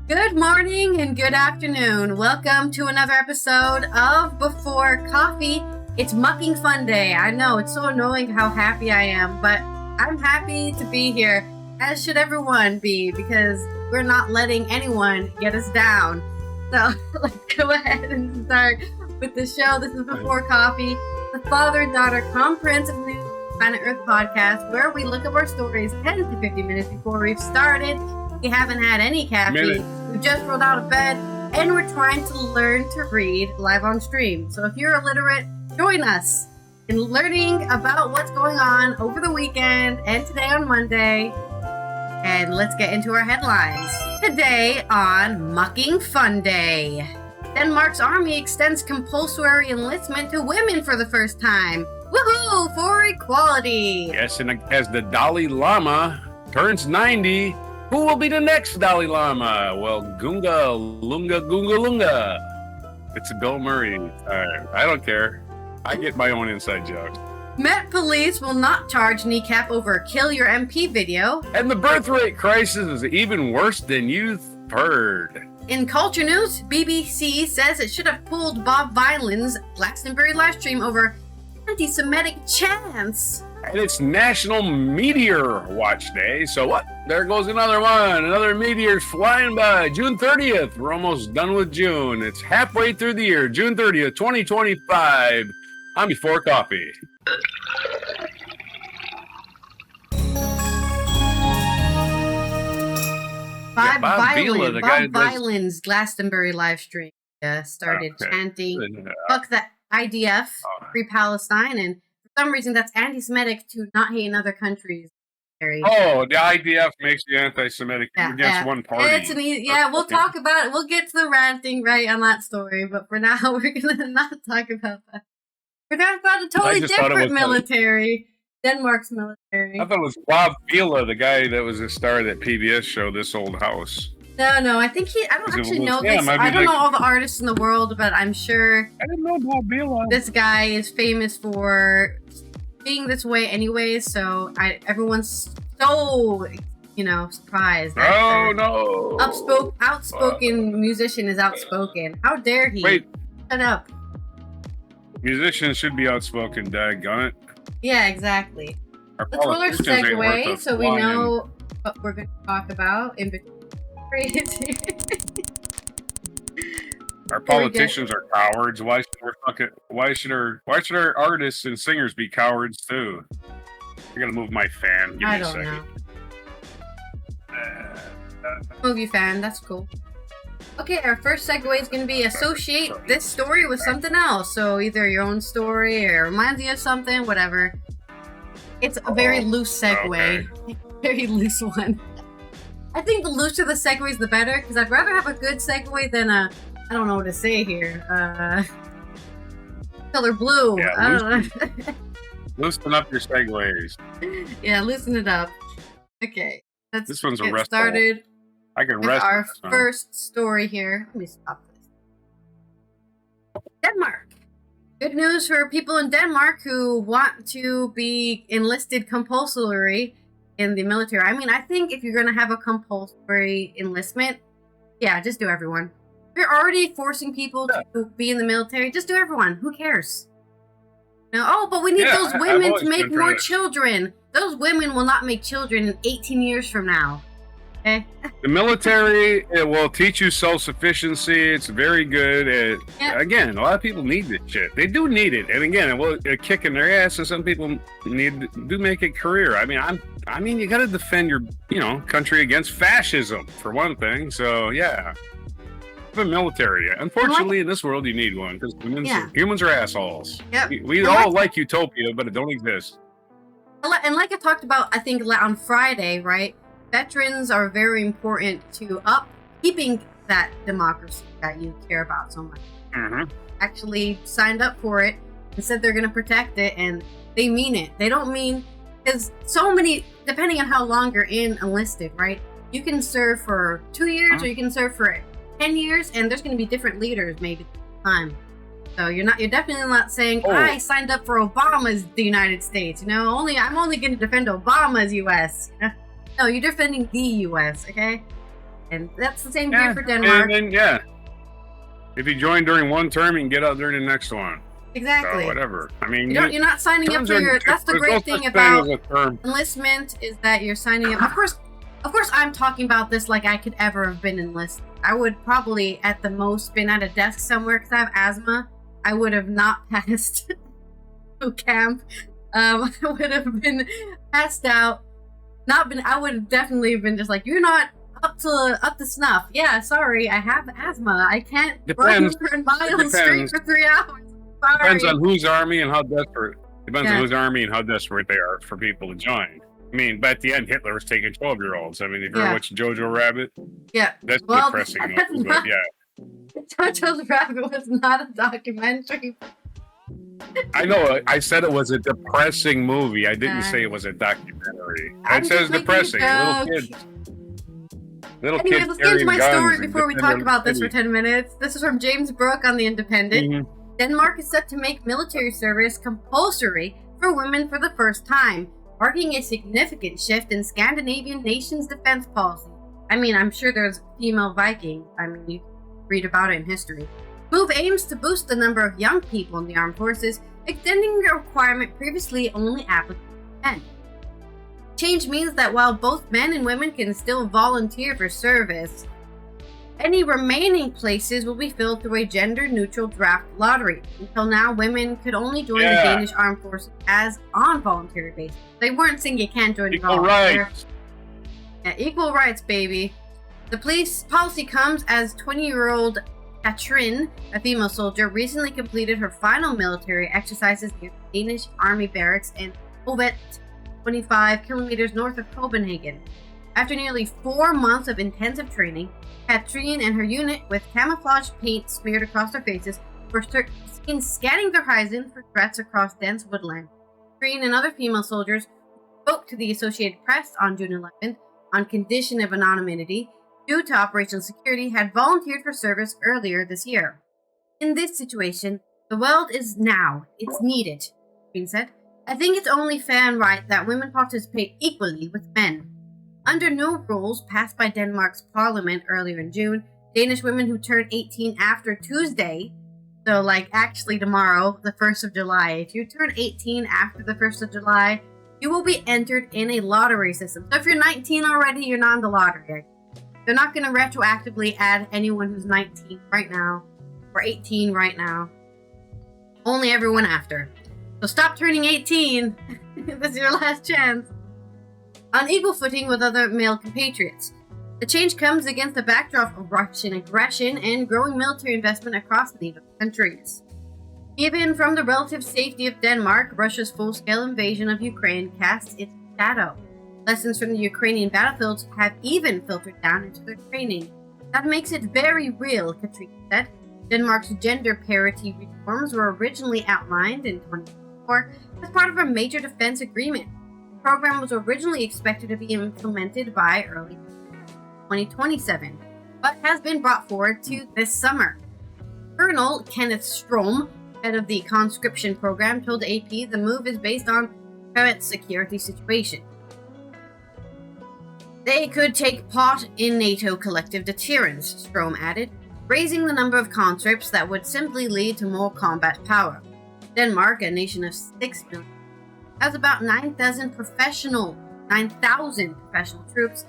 Good morning and good afternoon. Welcome to another episode of Before Coffee. It's Mucking Fun Day. I know, it's so annoying how happy I am, but I'm happy to be here, as should everyone be, because we're not letting anyone get us down. So let's go ahead and start with the show. This is Before Coffee, the father-daughter comprehensive news Planet Earth podcast, where we look up our stories 10 to 50 minutes before we've started. We haven't had any caffeine. We just rolled out of bed, and we're trying to learn to read live on stream. So if you're illiterate, join us in learning about what's going on over the weekend and today on Monday. And let's get into our headlines. Today on Mucking Fun Day, Denmark's army extends compulsory enlistment to women for the first time. Woohoo! For equality! Yes, and as the Dalai Lama turns 90, who will be the next Dalai Lama? Well, Gunga Lunga Gunga Lunga. It's Bill Murray. I don't care. I get my own inside jokes. Met Police will not charge Kneecap over Kill Your MP video. And the birth rate crisis is even worse than you've heard. In culture news, BBC says it should have pulled Bob Vylan's Glastonbury livestream over anti-Semitic chants. And it's National Meteor Watch Day. So what? There goes another one. Another meteor's flying by. June 30th. We're almost done with June. It's halfway through the year. June 30th, 2025. I'm Before Coffee. Bob Vylan's Glastonbury live stream started chanting, fuck the IDF, free Palestine, and for some reason that's anti-Semitic to not hate in other countries. Oh, the IDF makes you anti-Semitic against one party. We'll talk about it. We'll get to the ranting right on that story, but for now, we're going to not talk about that. We're talking about a totally different military. Denmark's military. I thought it was Bob Vylan, the guy that was a star of that PBS show, This Old House. No, I think I don't actually know this. I don't know all the artists in the world, but I'm sure I didn't know Bob Vylan. This guy is famous for being this way anyway, so everyone's so, surprised. Outspoken musician is outspoken. How dare he? Wait. Shut up. Musicians should be outspoken, daggone it. Yeah, exactly. Let's roll our segue so we know what we're going to talk about in between. Our politicians are cowards. Why should our artists and singers be cowards too? I gotta move my fan. Give me a second. Move your fan. That's cool. Okay, our first segue is going to be associate this story with something else. So either your own story or reminds you of something, whatever. It's a very loose segue. Okay. Very loose one. I think the looser the segues, the better, because I'd rather have a good segue than I don't know what to say here. Color blue. Yeah, I don't know. Loosen up your segues. Yeah, loosen it up. Okay, this one's get started. I can rest. Our first story here. Let me stop this. Denmark. Good news for people in Denmark who want to be enlisted compulsory in the military. I mean, I think if you're going to have a compulsory enlistment, yeah, just do everyone. If you're already forcing people to be in the military, just do everyone. Who cares? But we need those women to make more children. Those women will not make children in 18 years from now. Okay? The military, it will teach you self-sufficiency. It's very good. Again, a lot of people need this shit. They do need it. And again, it will kick in their ass, and some people do make it career. I mean, you got to defend your, country against fascism, for one thing. So, yeah. The military. Unfortunately, in this world, you need one, because humans are assholes. Yep. We all like utopia, but it don't exist. And like I talked about, I think, on Friday, right? Veterans are very important to keeping that democracy that you care about so much. Mm-hmm. Actually signed up for it and said they're going to protect it, and they mean it. They don't mean, because so many, depending on how long you're enlisted, right? You can serve for 2 years or you can serve for 10 years, and there's going to be different leaders maybe at the time. So you're definitely not saying, I signed up for Obama's the United States, I'm only going to defend Obama's U.S. No, you're defending the U.S., okay? And that's the same here for Denmark. And then, if you join during one term, you can get out during the next one. Exactly. So whatever. I mean, you're not signing up for your. That's the great thing about enlistment is that you're signing up. Of course, I'm talking about this like I could ever have been enlisted. I would probably at the most been at a desk somewhere because I have asthma. I would have not passed boot camp. I would have been passed out. I would have definitely been just like, you're not up to snuff. Yeah, sorry, I have asthma. I can't run for a mile straight for 3 hours. Sorry. Depends on whose army and how desperate. Depends on whose army and how desperate they are for people to join. I mean, but at the end, Hitler was taking 12-year-olds. I mean, if you ever watched Jojo Rabbit, that's depressing. But Jojo's Rabbit was not a documentary. I know. I said it was a depressing movie. I didn't say it was a documentary. It says depressing. Little kids. Let's get into my story before we talk about this for 10 minutes. This is from James Brooke on The Independent. Mm-hmm. Denmark is set to make military service compulsory for women for the first time, marking a significant shift in Scandinavian nations' defense policy. I mean, I'm sure there's female Viking. I mean, you read about it in history. Move aims to boost the number of young people in the armed forces, extending a requirement previously only applicable to men. Change means that while both men and women can still volunteer for service, any remaining places will be filled through a gender-neutral draft lottery. Until now, women could only join the Danish armed forces as on voluntary basis. They weren't saying you can't join equal rights. Yeah, equal rights, baby. The police policy comes as 20-year-old Katrin, a female soldier, recently completed her final military exercises near the Danish army barracks in Ovet, 25 kilometers north of Copenhagen. After nearly 4 months of intensive training, Katrin and her unit, with camouflage paint smeared across their faces, were seen scanning the horizon for threats across dense woodland. Katrin and other female soldiers spoke to the Associated Press on June 11th on condition of anonymity due to operational security had volunteered for service earlier this year. In this situation, the world is now. It's needed, Katrin said. I think it's only fair and right that women participate equally with men. Under new rules passed by Denmark's parliament earlier in June, Danish women who turn 18 after Tuesday, so like actually tomorrow, the 1st of July, if you turn 18 after the 1st of July, you will be entered in a lottery system. So if you're 19 already, you're not in the lottery. They're not going to retroactively add anyone who's 19 right now or 18 right now. Only everyone after. So stop turning 18. This is your last chance. On equal footing with other male compatriots. The change comes against the backdrop of Russian aggression and growing military investment across NATO countries. Even from the relative safety of Denmark, Russia's full-scale invasion of Ukraine casts its shadow. Lessons from the Ukrainian battlefields have even filtered down into their training. That makes it very real, Katrina said. Denmark's gender parity reforms were originally outlined in 2024 as part of a major defense agreement. The program was originally expected to be implemented by early 2027, but has been brought forward to this summer. Colonel Kenneth Strom, head of the conscription program, told AP the move is based on current security situation. They could take part in NATO collective deterrence, Strom added, raising the number of conscripts that would simply lead to more combat power. Denmark, a nation of 6 million, has about 9,000 professional troops.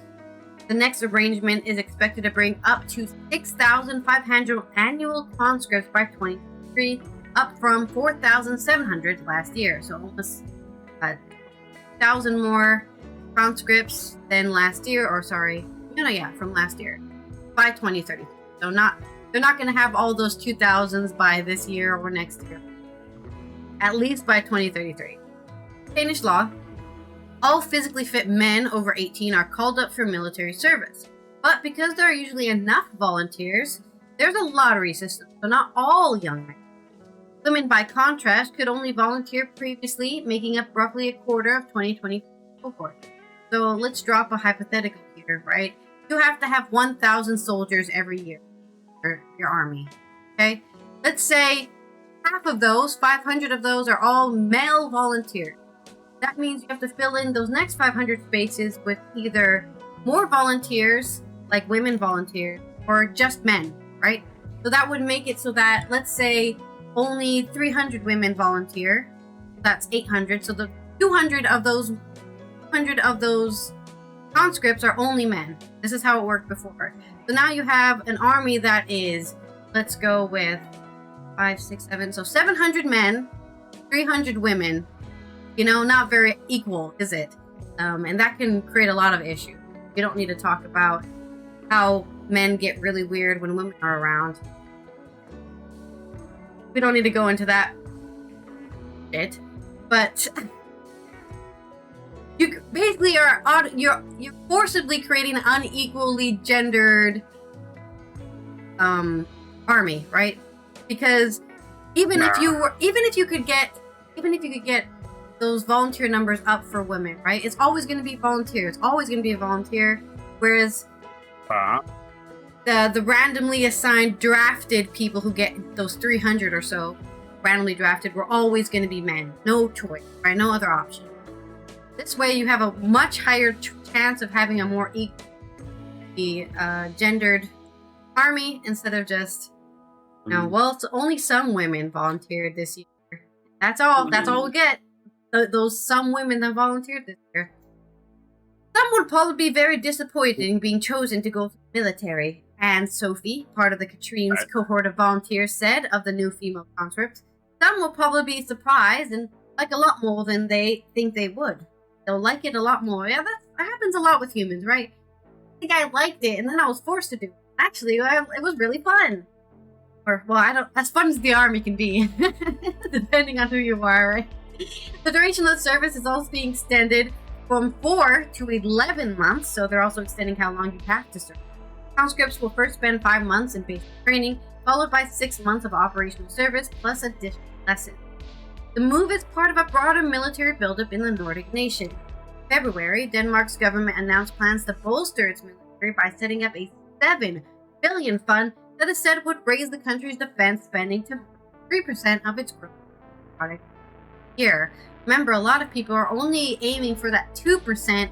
The next arrangement is expected to bring up to 6,500 annual conscripts by 2023, up from 4,700 last year. So almost 1,000 more conscripts than last year, from last year, by 2030. So they're not going to have all those 2,000s by this year or next year. At least by 2033. Danish law. All physically fit men over 18 are called up for military service. But because there are usually enough volunteers, there's a lottery system, so not all young men. Women, by contrast, could only volunteer previously, making up roughly a quarter of 2020 cohort. So let's drop a hypothetical here, right? You have to have 1,000 soldiers every year for your army, okay? Let's say half of those, 500 of those, are all male volunteers. That means you have to fill in those next 500 spaces with either more volunteers like women volunteers or just men, right? So that would make it so that, let's say, only 300 women volunteer. That's 800. So the 200 of those conscripts are only men. This is how it worked before. So now you have an army that is, let's go with 5, 6, 7. So 700 men, 300 women. You know, not very equal, is it? And that can create a lot of issues. We don't need to talk about how men get really weird when women are around. We don't need to go into that shit. But you basically you're forcibly creating an unequally gendered army, right? Because even if you could get those volunteer numbers up for women, right? It's always going to be volunteers. Always going to be a volunteer. Whereas the randomly assigned drafted people who get those 300 or so randomly drafted were always going to be men. No choice, right? No other option. This way you have a much higher chance of having a more equally gendered army instead of just, well, it's only some women volunteered this year. That's all. That's all we get. Those some women that volunteered this year. Some would probably be very disappointed in being chosen to go to the military. And Sophie, part of the Katrine's cohort of volunteers, said of the new female conscript, some will probably be surprised and like a lot more than they think they would. They'll like it a lot more. Yeah, that happens a lot with humans, right? I think I liked it, and then I was forced to do it. Actually, it was really fun. Or, well, as fun as the army can be, depending on who you are, right? The duration of the service is also being extended from 4 to 11 months, so they're also extending how long you have to serve. Conscripts will first spend 5 months in basic training, followed by 6 months of operational service, plus additional lessons. The move is part of a broader military buildup in the Nordic nation. In February, Denmark's government announced plans to bolster its military by setting up a 7 billion fund that it said would raise the country's defense spending to 3% of its gross product year. Remember, a lot of people are only aiming for that 2%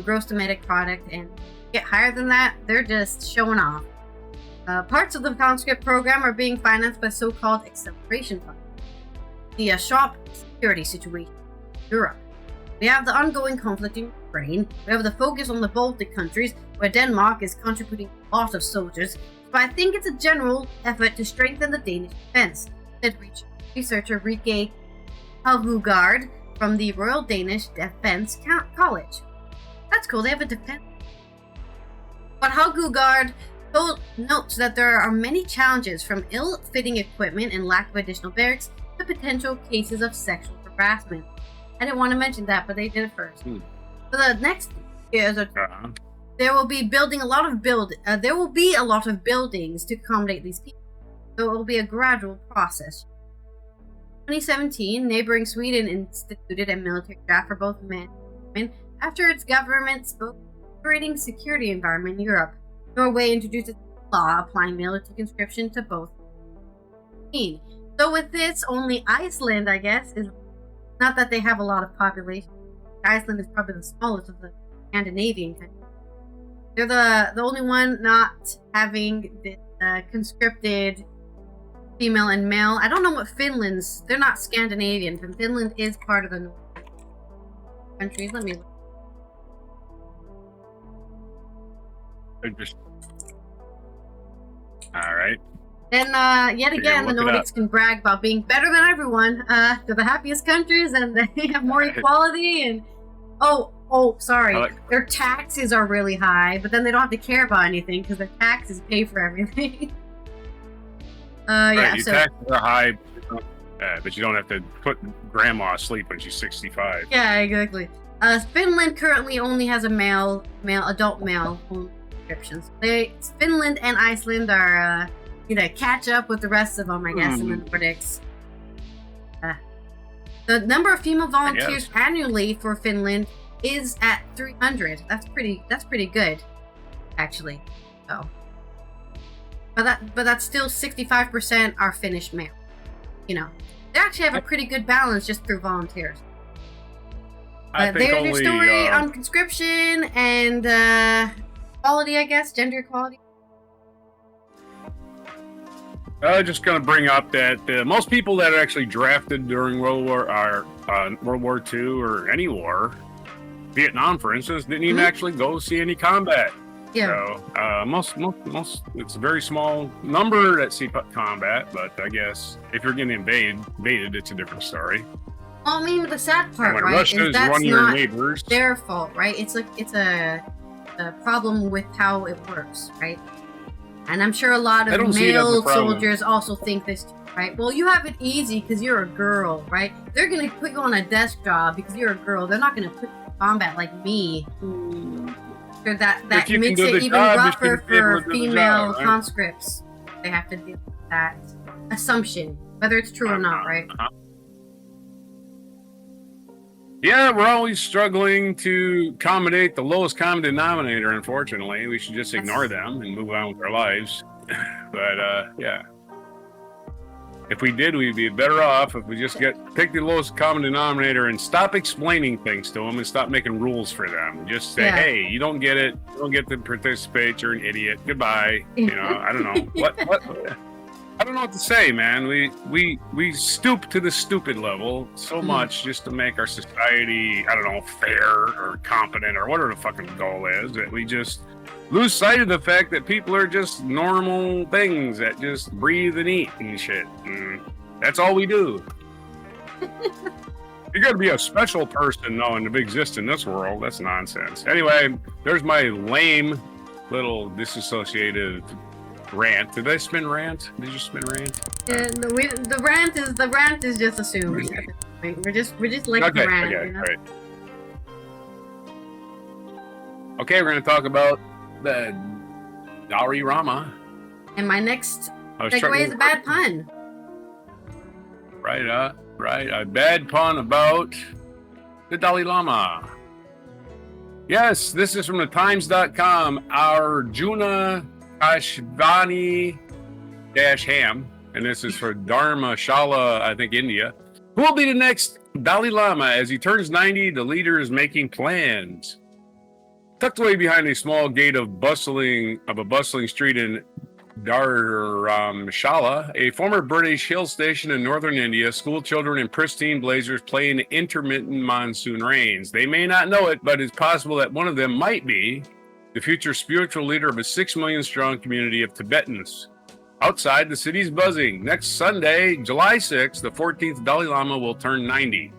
gross domestic product, and get higher than that, they're just showing off. Parts of the conscript program are being financed by so-called acceleration funds. The sharp security situation in Europe. We have the ongoing conflict in Ukraine. We have the focus on the Baltic countries, where Denmark is contributing a lot of soldiers. But I think it's a general effort to strengthen the Danish defense, said researcher Rike Haugaard from the Royal Danish Defence College. That's cool, they have a defense. But Haugaard notes that there are many challenges, from ill-fitting equipment and lack of additional barracks to potential cases of sexual harassment. I didn't want to mention that, but they did it first. For the next years, there will be a lot of buildings to accommodate these people, so it will be a gradual process. In 2017, neighboring Sweden instituted a military draft for both men and women after its government spoke of liberating security environment in Europe. Norway introduced a law applying military conscription to both. So with this, only Iceland, I guess, is not that they have a lot of population. Iceland is probably the smallest of the Scandinavian countries. They're the only one not having this conscripted female and male. I don't know what they're not Scandinavian, but Finland is part of the Nordic countries. Let me look. All right. Then, yet again, the Nordics can brag about being better than everyone. They're the happiest countries, and they have more equality. And sorry, their taxes are really high, but then they don't have to care about anything because their taxes pay for everything. Your taxes are high, but you don't have to put grandma asleep when she's 65. Yeah, exactly. Finland currently only has a adult male conscriptions. Finland and Iceland are catch up with the rest of them, I guess, in the Nordics. The number of female volunteers annually for Finland is at 300. That's pretty good, actually. So, but that's still 65% are Finnish male. They actually have a pretty good balance just through volunteers. There's your story on conscription, and equality, I guess, gender equality. Just going to bring up that most people that are actually drafted during World War II or any war, Vietnam, for instance, didn't even actually go see any combat. Yeah. So most, it's a very small number that see combat, but I guess if you're getting invaded, it's a different story. Well, I mean, the sad part, when right, Russia is that's one of your not neighbors. Their fault, right? It's a problem with how it works, right? And I'm sure a lot of male soldiers also think this, right? Well, you have it easy because you're a girl, right? They're going to put you on a desk job because you're a girl. They're not going to put you in combat like me. Or that makes it even rougher for female conscripts. They have to deal with that assumption, whether it's true or not, right? Yeah, we're always struggling to accommodate the lowest common denominator, unfortunately. We should just ignore them and move on with our lives. But, yeah. If we did, we'd be better off if we just take the lowest common denominator and stop explaining things to them and stop making rules for them. Just say, hey, you don't get it. You don't get to participate. You're an idiot. Goodbye. You know, I don't know. What? I don't know what to say, man. We stoop to the stupid level so much just to make our society, I don't know, fair or competent or whatever the fucking goal is, that we just lose sight of the fact that people are just normal things that just breathe and eat and shit. And that's all we do. You gotta be a special person, though, and to exist in this world. That's nonsense. Anyway, there's my lame little disassociative rant. Did I spin rant? Did you spin rant? Yeah, the rant is just assumed. We're just like the rant. Okay, you know? Right. Okay, we're gonna talk about the Dalai Lama. And my next segue is a bad pun. Right, a bad pun about the Dalai Lama. Yes, this is from the Times.com. Arjuna Ashvani-Ham, and this is for Dharamshala, I think, India. Who will be the next Dalai Lama? As he turns 90, the leader is making plans. Tucked away behind a small gate of a bustling street in Dharamshala, a former British hill station in northern India, school children in pristine blazers play in intermittent monsoon rains. They may not know it, but it's possible that one of them might be the future spiritual leader of a 6 million strong community of Tibetans. Outside, the city's buzzing. Next Sunday, July 6th, the 14th Dalai Lama will turn 90.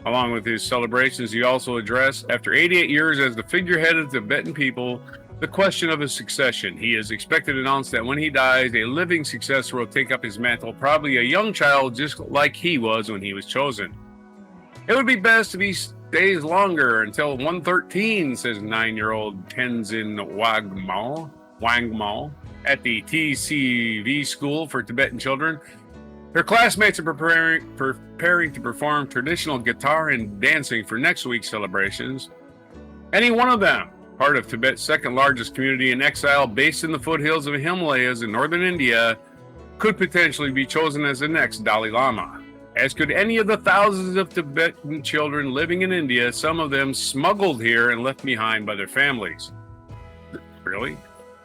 Along with his celebrations, he also addressed, after 88 years as the figurehead of the Tibetan people, the question of his succession. He is expected to announce that when he dies, a living successor will take up his mantle, probably a young child just like he was when he was chosen. It would be best if he stays longer until 113, says 9-year-old Tenzin Wangmo at the TCV School for Tibetan Children. Her classmates are preparing to perform traditional guitar and dancing for next week's celebrations. Any one of them, part of Tibet's second largest community in exile based in the foothills of the Himalayas in northern India, could potentially be chosen as the next Dalai Lama. As could any of the thousands of Tibetan children living in India, some of them smuggled here and left behind by their families. Really?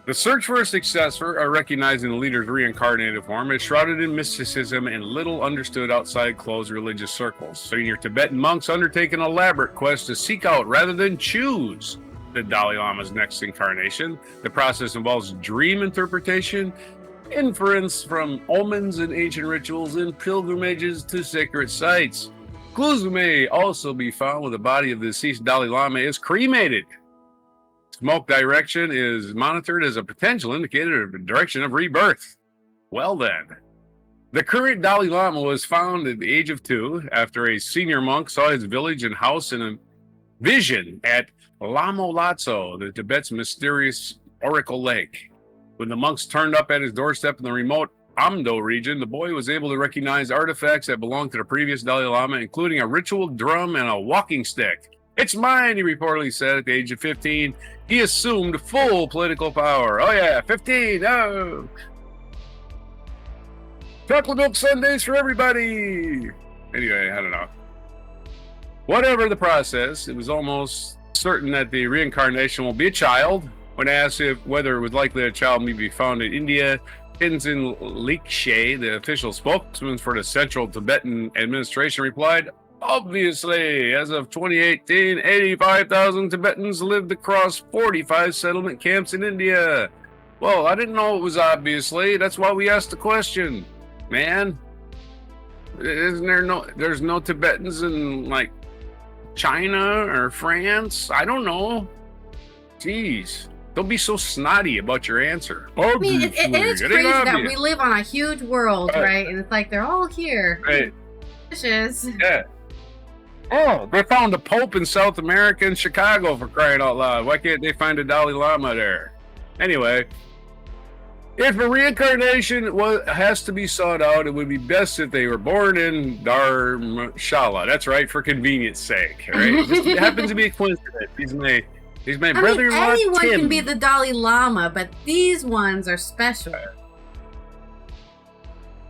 The search for a successor, recognizing the leader's reincarnated form, is shrouded in mysticism and little understood outside closed religious circles. Senior Tibetan monks undertake an elaborate quest to seek out, rather than choose, the Dalai Lama's next incarnation. The process involves dream interpretation, inference from omens and ancient rituals, and pilgrimages to sacred sites. Clues may also be found when the body of the deceased Dalai Lama is cremated. Smoke direction is monitored as a potential indicator of the direction of rebirth. Well then, the current Dalai Lama was found at the age of 2 after a senior monk saw his village and house in a vision at Lamo Latso, the Tibet's mysterious oracle lake. When the monks turned up at his doorstep in the remote Amdo region, the boy was able to recognize artifacts that belonged to the previous Dalai Lama, including a ritual drum and a walking stick. "It's mine," he reportedly said at the age of 15. He assumed full political power. Oh yeah, 15, oh! Chocolate milk sundaes for everybody! Anyway, I don't know. Whatever the process, it was almost certain that the reincarnation will be a child, When asked whether it was likely a child may be found in India, Tenzin Likshe, the official spokesman for the Central Tibetan Administration, replied, obviously, as of 2018, 85,000 Tibetans lived across 45 settlement camps in India. Well, I didn't know it was obviously. That's why we asked the question, man. There's no Tibetans in, like, China or France? I don't know. Jeez. Don't be so snotty about your answer. I mean, it is crazy that we live on a huge world, right? And it's like they're all here. Right. Fishes. Yeah. Oh, they found a Pope in South America and Chicago, for crying out loud. Why can't they find a Dalai Lama there? Anyway, if a reincarnation has to be sought out, it would be best if they were born in Dharamshala. That's right, for convenience sake. Right? It just happens to be a coincidence. He's my brother-in-law, anyone Tim. can be the Dalai Lama, but these ones are special.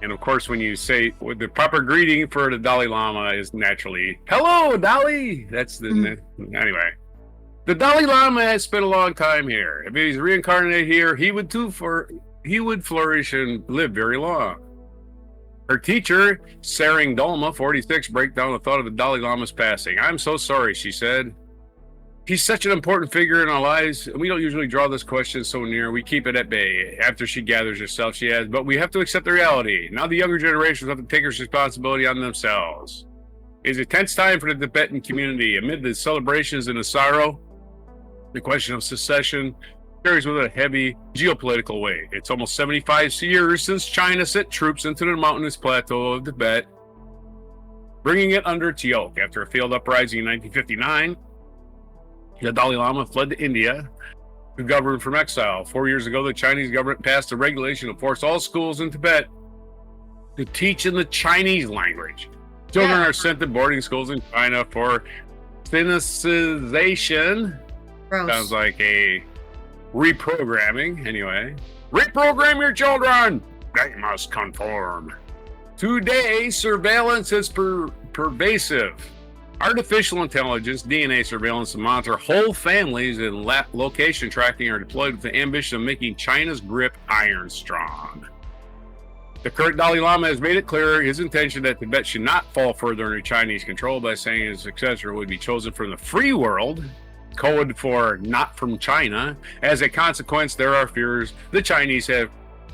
And of course, when you say the proper greeting for the Dalai Lama is naturally, hello, Dalai. That's the anyway. The Dalai Lama has spent a long time here. If he's reincarnated here, he would flourish and live very long. Her teacher, Sarang Dolma, 46, break down the thought of the Dalai Lama's passing. I'm so sorry, she said. He's such an important figure in our lives, and we don't usually draw this question so near. We keep it at bay. After she gathers herself, she adds, but we have to accept the reality. Now the younger generations have to take responsibility on themselves. It is a tense time for the Tibetan community. Amid the celebrations and the sorrow, the question of secession carries with it a heavy geopolitical weight. It's almost 75 years since China sent troops into the mountainous plateau of Tibet, bringing it under its yoke. After a failed uprising in 1959, the Dalai Lama fled to India to govern from exile. 4 years ago, the Chinese government passed a regulation to force all schools in Tibet to teach in the Chinese language. Children are sent to boarding schools in China for Sinicization. Gross. Sounds like a reprogramming. Anyway, reprogram your children. They must conform. Today, surveillance is pervasive. Artificial intelligence, DNA surveillance, to monitor whole families and location tracking are deployed with the ambition of making China's grip iron strong. The current Dalai Lama has made it clear his intention that Tibet should not fall further under Chinese control by saying his successor would be chosen from the free world, code for not from China. As a consequence, there are fears the Chinese have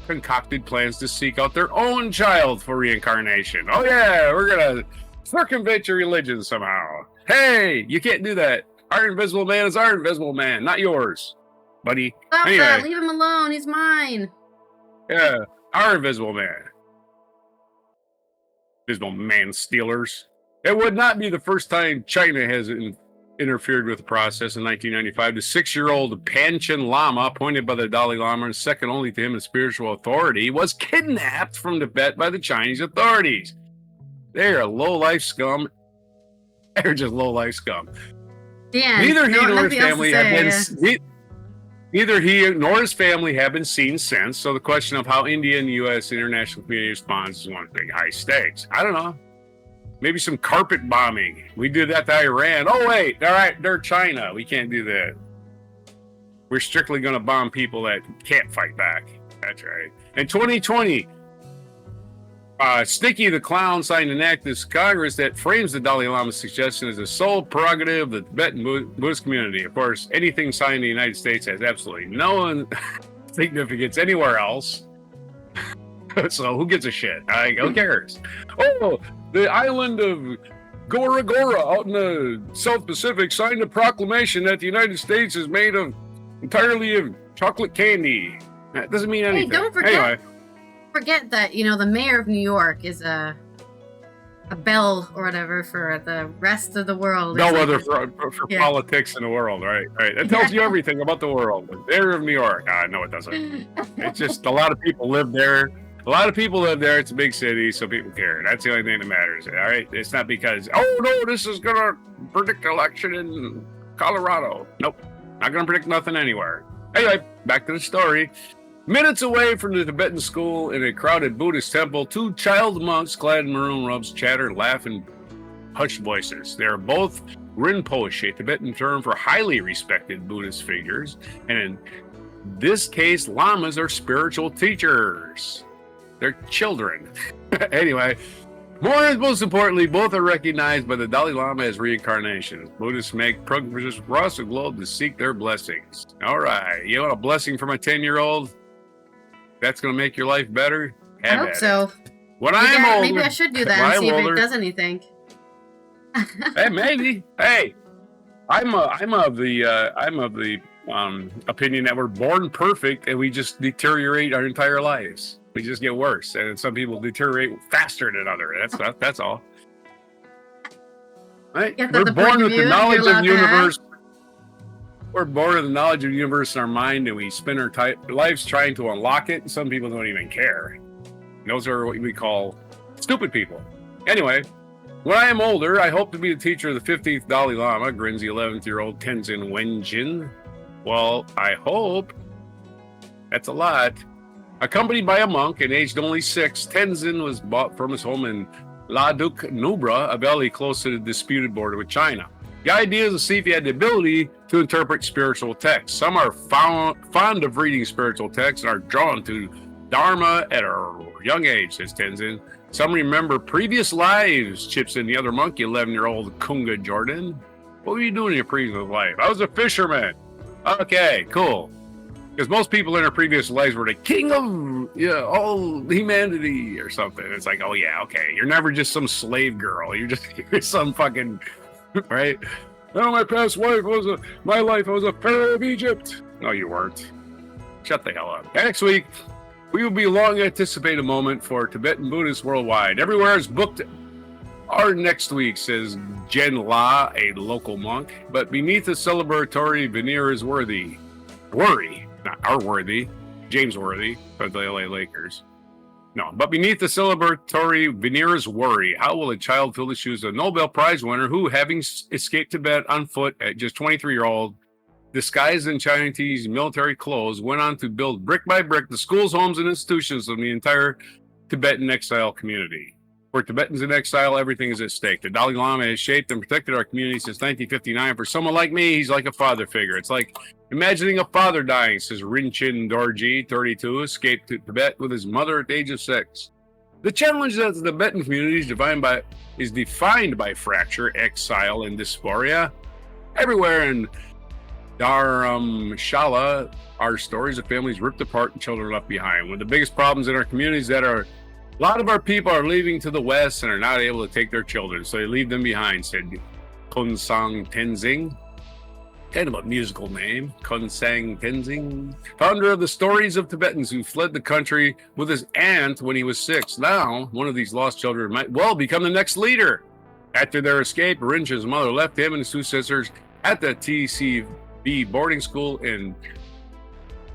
concocted plans to seek out their own child for reincarnation. Oh yeah, we're gonna circumvent your religion somehow. Hey, you can't do that. Our invisible man is our invisible man, not yours, buddy. Stop that. Leave him alone. He's mine. Yeah, our invisible man. Invisible man stealers. It would not be the first time China has interfered with the process. In 1995, the 6-year-old Panchen Lama, appointed by the Dalai Lama and second only to him in spiritual authority, was kidnapped from Tibet by the Chinese authorities. They are low-life scum. They're just low-life scum. Yeah, Neither he nor his family have been seen since. So the question of how India and the U.S. international community responds is one big high stakes. I don't know. Maybe some carpet bombing. We did that to Iran. Oh wait, all right, they're China. We can't do that. We're strictly going to bomb people that can't fight back. That's right. In 2020. Sticky the Clown signed an act of Congress that frames the Dalai Lama's suggestion as the sole prerogative of the Tibetan Buddhist community. Of course, anything signed in the United States has absolutely no significance anywhere else. So who gives a shit? Who cares? Oh, the island of Gora Gora out in the South Pacific signed a proclamation that the United States is made entirely of chocolate candy. That doesn't mean anything. Hey, don't forget that, the mayor of New York is a bell or whatever for the rest of the world. Bellwether for politics in the world, right? That tells you everything about the world. The mayor of New York. No, it doesn't. It's just a lot of people live there. It's a big city, so people care. That's the only thing that matters, all right? It's not because, oh, no, this is going to predict election in Colorado. Nope, not going to predict nothing anywhere. Anyway, back to the story. Minutes away from the Tibetan school in a crowded Buddhist temple, 2 child monks clad in maroon robes chatter, laugh in hushed voices. They are both Rinpoche, a Tibetan term for highly respected Buddhist figures, and this case, lamas are spiritual teachers. They're children. Anyway, more and most importantly, both are recognized by the Dalai Lama as reincarnations. Buddhists make pilgrimages across the globe to seek their blessings. All right, you want a blessing from a 10-year-old? That's going to make your life better? I hope so. When I'm older, maybe I should do that and see if it does anything. Hey, maybe. Hey, I'm of the opinion that we're born perfect and we just deteriorate our entire lives. We just get worse, and some people deteriorate faster than others. That's all. Right? We're born with the knowledge of the universe. We're born with the knowledge of the universe in our mind, and we spend our lives trying to unlock it. And some people don't even care. And those are what we call stupid people. Anyway, when I am older, I hope to be the teacher of the 15th Dalai Lama, grins the 11th-year-old Tenzin Wenjin. Well, I hope. That's a lot. Accompanied by a monk and aged only 6, Tenzin was bought from his home in Laduk Nubra, a valley close to the disputed border with China. The idea is to see if he had the ability to interpret spiritual texts. Some are fond of reading spiritual texts and are drawn to Dharma at a young age, says Tenzin. Some remember previous lives, chips in the other monk, 11-year-old Kunga Jordan. What were you doing in your previous life? I was a fisherman. Okay, cool. Because most people in their previous lives were the king of all humanity or something. It's like, oh yeah, okay. You're never just some slave girl. You're some fucking, right? No, my past life my life. I was a pharaoh of Egypt. No, you weren't. Shut the hell up. Next week, we will be a long anticipated moment for Tibetan Buddhists worldwide. Everywhere is booked. Our next week, says Jen La, a local monk. But beneath the celebratory veneer is worry. Not our Worthy, James Worthy of the LA Lakers. No, but beneath the celebratory veneer is worry. How will a child fill the shoes of a Nobel Prize winner who, having escaped Tibet on foot at just 23-year-old, disguised in Chinese military clothes, went on to build brick by brick the schools, homes, and institutions of the entire Tibetan exile community? For Tibetans in exile, everything is at stake. The Dalai Lama has shaped and protected our community since 1959. For someone like me, he's like a father figure. It's like imagining a father dying, says Rinchen Dorji, 32, escaped to Tibet with his mother at the age of 6. The challenge that the Tibetan community is defined by fracture, exile, and dysphoria. Everywhere in Dharamshala are stories of families ripped apart and children left behind. One of the biggest problems in our communities that a lot of our people are leaving to the West and are not able to take their children, so they leave them behind, said Konsang Tenzing. Kind of a musical name, Konsang Tenzing. Founder of the Stories of Tibetans who fled the country with his aunt when he was 6. Now, one of these lost children might well become the next leader. After their escape, Rincha's mother left him and his 2 sisters at the TCB boarding school in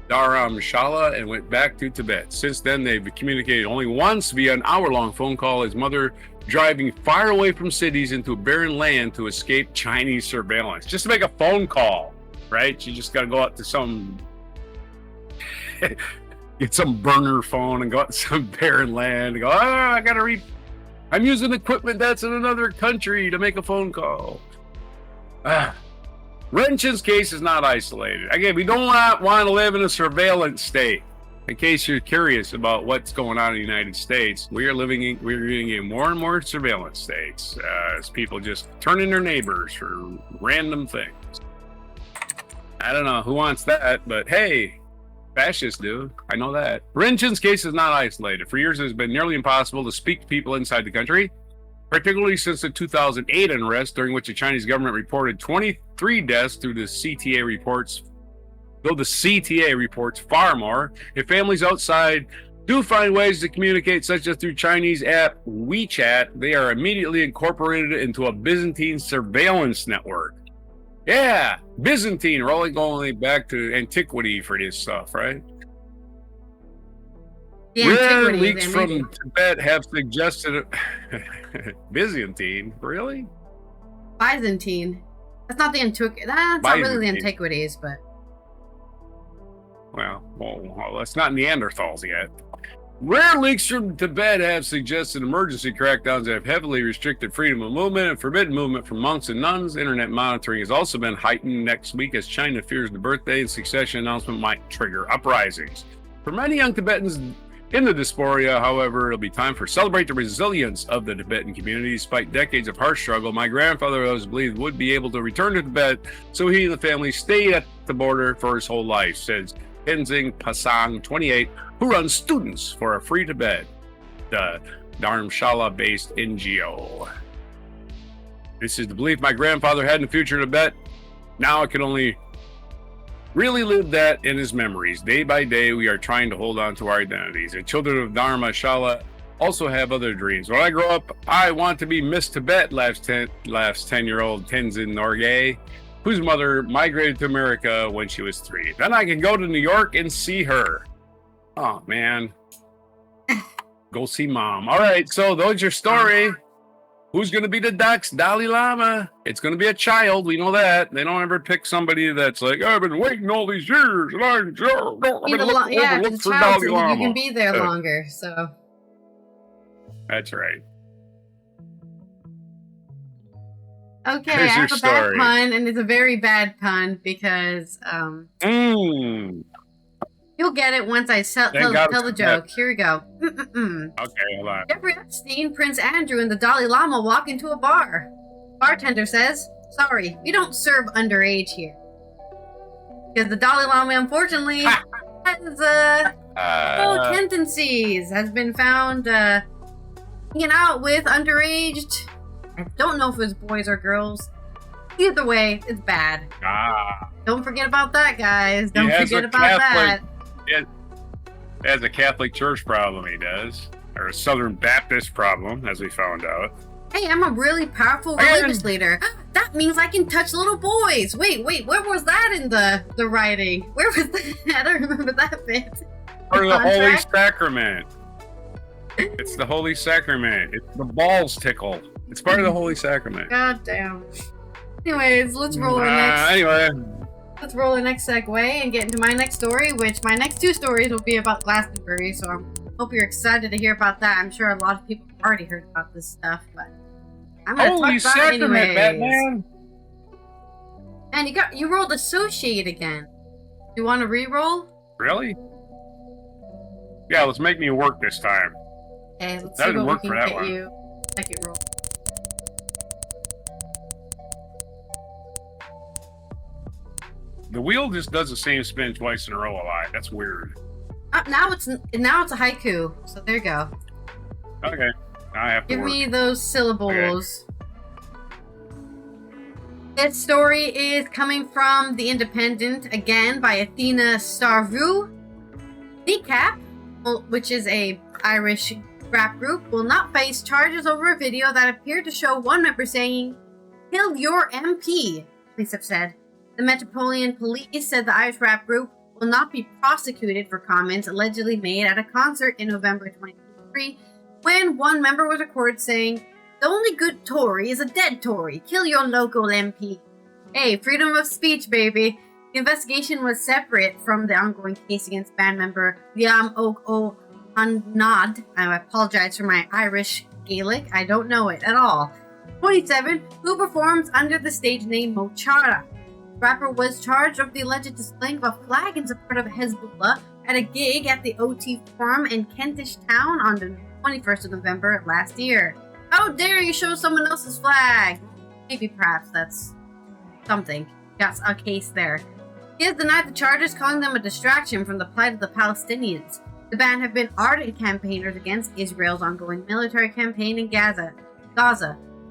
Dharamshala and went back to Tibet. Since then, they've communicated only once via an hour-long phone call, his mother driving far away from cities into a barren land to escape Chinese surveillance. Just to make a phone call, right? You just got to go out to some, get some burner phone and go out to some barren land and go, I got to I'm using equipment that's in another country to make a phone call. Renchen's case is not isolated. Again, we don't want to live in a surveillance state. In case you're curious about what's going on in the United States, we're living in more and more surveillance states as people just turn in their neighbors for random things. I don't know who wants that, but hey, fascists do. I know that. Renchen's case is not isolated. For years, it has been nearly impossible to speak to people inside the country, particularly since the 2008 unrest, during which the Chinese government reported 23 deaths through the CTA reports. Though the CTA reports far more, if families outside do find ways to communicate, such as through Chinese app WeChat, they are immediately incorporated into a Byzantine surveillance network. Yeah, Byzantine, rolling back to antiquity for this stuff, right? Rare leaks from Tibet have suggested Byzantine, really? Byzantine. That's not the antiquity. That's not really the antiquities, but. Well, that's not Neanderthals yet. Rare leaks from Tibet have suggested emergency crackdowns have heavily restricted freedom of movement and forbidden movement from monks and nuns. Internet monitoring has also been heightened next week as China fears the birthday and succession announcement might trigger uprisings. For many young Tibetans in the diaspora, however, it'll be time for celebrate the resilience of the Tibetan community. Despite decades of harsh struggle, my grandfather was believed would be able to return to Tibet, so he and the family stayed at the border for his whole life, says Tenzing Pasang, 28, who runs Students for a Free Tibet, the Dharamshala-based NGO. This is the belief my grandfather had in the future of Tibet. Now I can only really live that in his memories. Day by day, we are trying to hold on to our identities. And children of Dharamshala also have other dreams. When I grow up, I want to be Miss Tibet, laughs 10-year-old Tenzin Norgay, whose mother migrated to America when she was 3. Then I can go to New York and see her. Oh, man. Go see mom. All right, so that's your story. Who's going to be the next Dalai Lama? It's going to be a child. We know that. They don't ever pick somebody that's like, I've been waiting all these years, and I'm look for Dalai Lama. You can be there longer, so. That's right. Okay, I have a bad pun, and it's a very bad pun because you'll get it once I tell the joke. Here we go. Okay, hold on. Jeffrey Epstein, Prince Andrew, and the Dalai Lama walk into a bar. Bartender says, "Sorry, we don't serve underage here." Because the Dalai Lama, unfortunately, has tendencies. Has been found hanging out with underaged. I don't know if it was boys or girls. Either way, it's bad. Don't forget about that, guys. Don't forget about that. It has a Catholic Church problem, he does. Or a Southern Baptist problem, as we found out. Hey, I'm a really powerful religious leader. That means I can touch little boys. Wait, where was that in the writing? Where was that? I don't remember that bit. Part of the Holy Sacrament. It's the Holy Sacrament. It's the balls tickle. It's part of the Holy Sacrament. God damn. Anyways, let's roll the next segue and get into my next story, which my next 2 stories will be about Glastonbury, so I hope you're excited to hear about that. I'm sure a lot of people have already heard about this stuff, but I'm going to talk about it anyways. Batman. And you rolled Associate again. You want to re-roll? Really? Yeah, let's make me work this time. Okay, let's see what we can get you. Second roll. The wheel just does the same spin twice in a row a lot. That's weird. Now it's a haiku. So there you go. Okay. Now I have to give me those syllables. Okay. This story is coming from The Independent, again by Athena Starvu. Kneecap, which is a Irish rap group, will not face charges over a video that appeared to show one member saying, "Kill your MP," police have said. The Metropolitan Police said the Irish rap group will not be prosecuted for comments allegedly made at a concert in November 2023, when one member was recorded saying, "The only good Tory is a dead Tory. Kill your local MP." Hey, freedom of speech, baby. The investigation was separate from the ongoing case against band member Liam O'Hanad. I apologize for my Irish Gaelic. I don't know it at all. 27, who performs under the stage name Mochara. The rapper was charged of the alleged displaying of a flag in support of Hezbollah at a gig at the OT Forum in Kentish Town on the 21st of November last year. How dare you show someone else's flag? Maybe perhaps that's something. Got a case there. He has denied the charges, calling them a distraction from the plight of the Palestinians. The band have been ardent campaigners against Israel's ongoing military campaign in Gaza,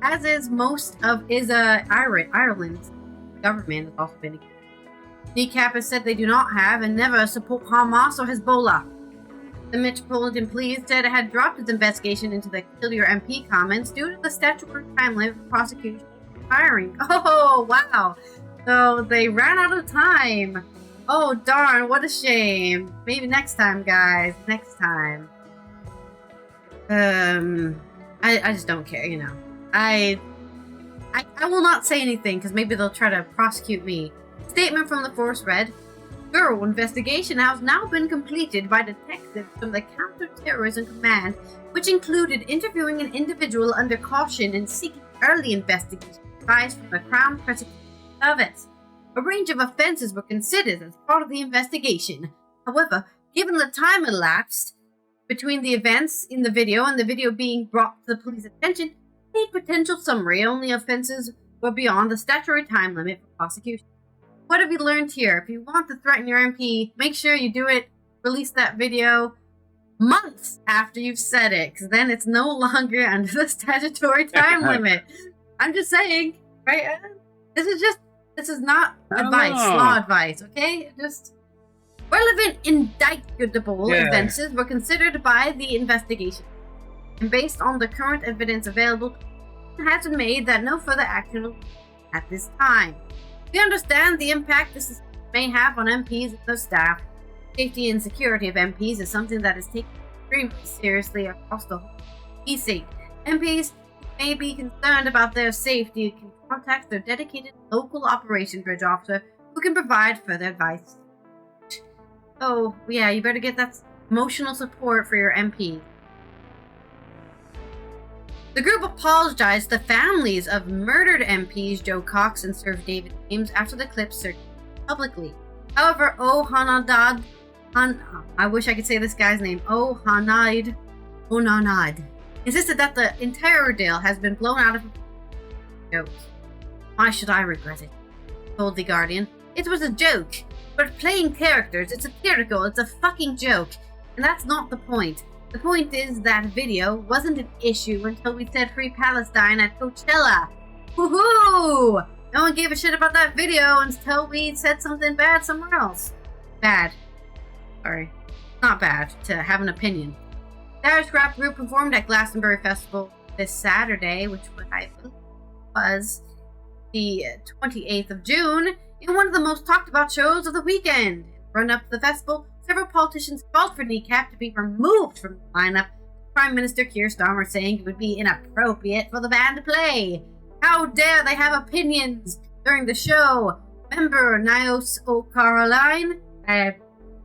as is most of Ireland's government has also been against. Kneecap has said they do not have and never support Hamas or Hezbollah. The Metropolitan Police said it had dropped its investigation into the "Kill Your MP" comments due to the statutory time limit for prosecution expiring. Oh, wow. So they ran out of time. Oh, darn. What a shame. Maybe next time, guys. Next time. I just don't care, you know. I will not say anything because maybe they'll try to prosecute me. Statement from the force read, thorough investigation has now been completed by detectives from the Counter-Terrorism Command, which included interviewing an individual under caution and seeking early investigation advice from the Crown Prosecution Service. A range of offences were considered as part of the investigation. However, given the time elapsed between the events in the video and the video being brought to the police attention, a potential summary only offences were beyond the statutory time limit for prosecution. What have you learned here? If you want to threaten your MP, make sure you do it, release that video months after you've said it, because then it's no longer under the statutory time limit. I'm just saying, right? This is not advice, law advice, okay? Just relevant indictable offenses were considered by the investigation. And based on the current evidence available, it has been made that no further action will be at this time. We understand the impact this may have on MPs and their staff. Safety and security of MPs is something that is taken extremely seriously across the whole PC. MPs may be concerned about their safety can contact their dedicated local operation bridge officer who can provide further advice. Oh, yeah, you better get that emotional support for your MP. The group apologized to the families of murdered MPs Joe Cox and Sir David James after the clip circulated publicly. However, I wish I could say this guy's name, Onanad, insisted that the entire ordeal has been blown out of jokes. Why should I regret it? Told The Guardian. It was a joke. We're playing characters, it's satirical, it's a fucking joke. And that's not the point. The point is that video wasn't an issue until we said Free Palestine at Coachella. Woohoo! No one gave a shit about that video until we said something bad somewhere else. Bad. Sorry. Not bad to have an opinion. The Irish rap group performed at Glastonbury Festival this Saturday, which was the 28th of June, in one of the most talked about shows of the weekend. Run up to the festival, several politicians called for Kneecap to be removed from the lineup, Prime Minister Keir Starmer saying it would be inappropriate for the band to play. How dare they have opinions during the show? Member Nios O'Caroline, I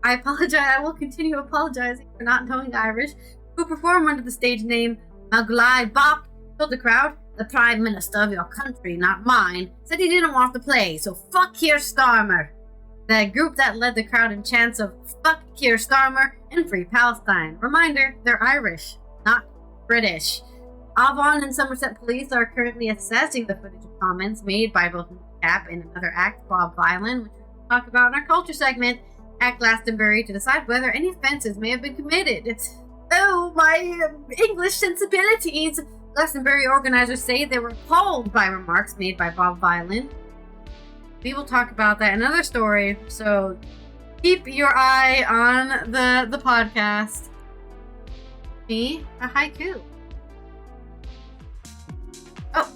apologize, I will continue apologizing for not knowing Irish, who performed under the stage name Maglai Bop, told the crowd, the Prime Minister of your country, not mine, said he didn't want to play, so fuck Keir Starmer. The group that led the crowd in chants of fuck Keir Starmer and Free Palestine. Reminder, they're Irish, not British. Avon and Somerset Police are currently assessing the footage of comments made by both Kneecap and another act, Bob Vylan, which we'll talk about in our culture segment at Glastonbury, to decide whether any offences may have been committed. My English sensibilities! Glastonbury organizers say they were appalled by remarks made by Bob Vylan. We will talk about that in another story, so keep your eye on the podcast. Me, a haiku. Oh,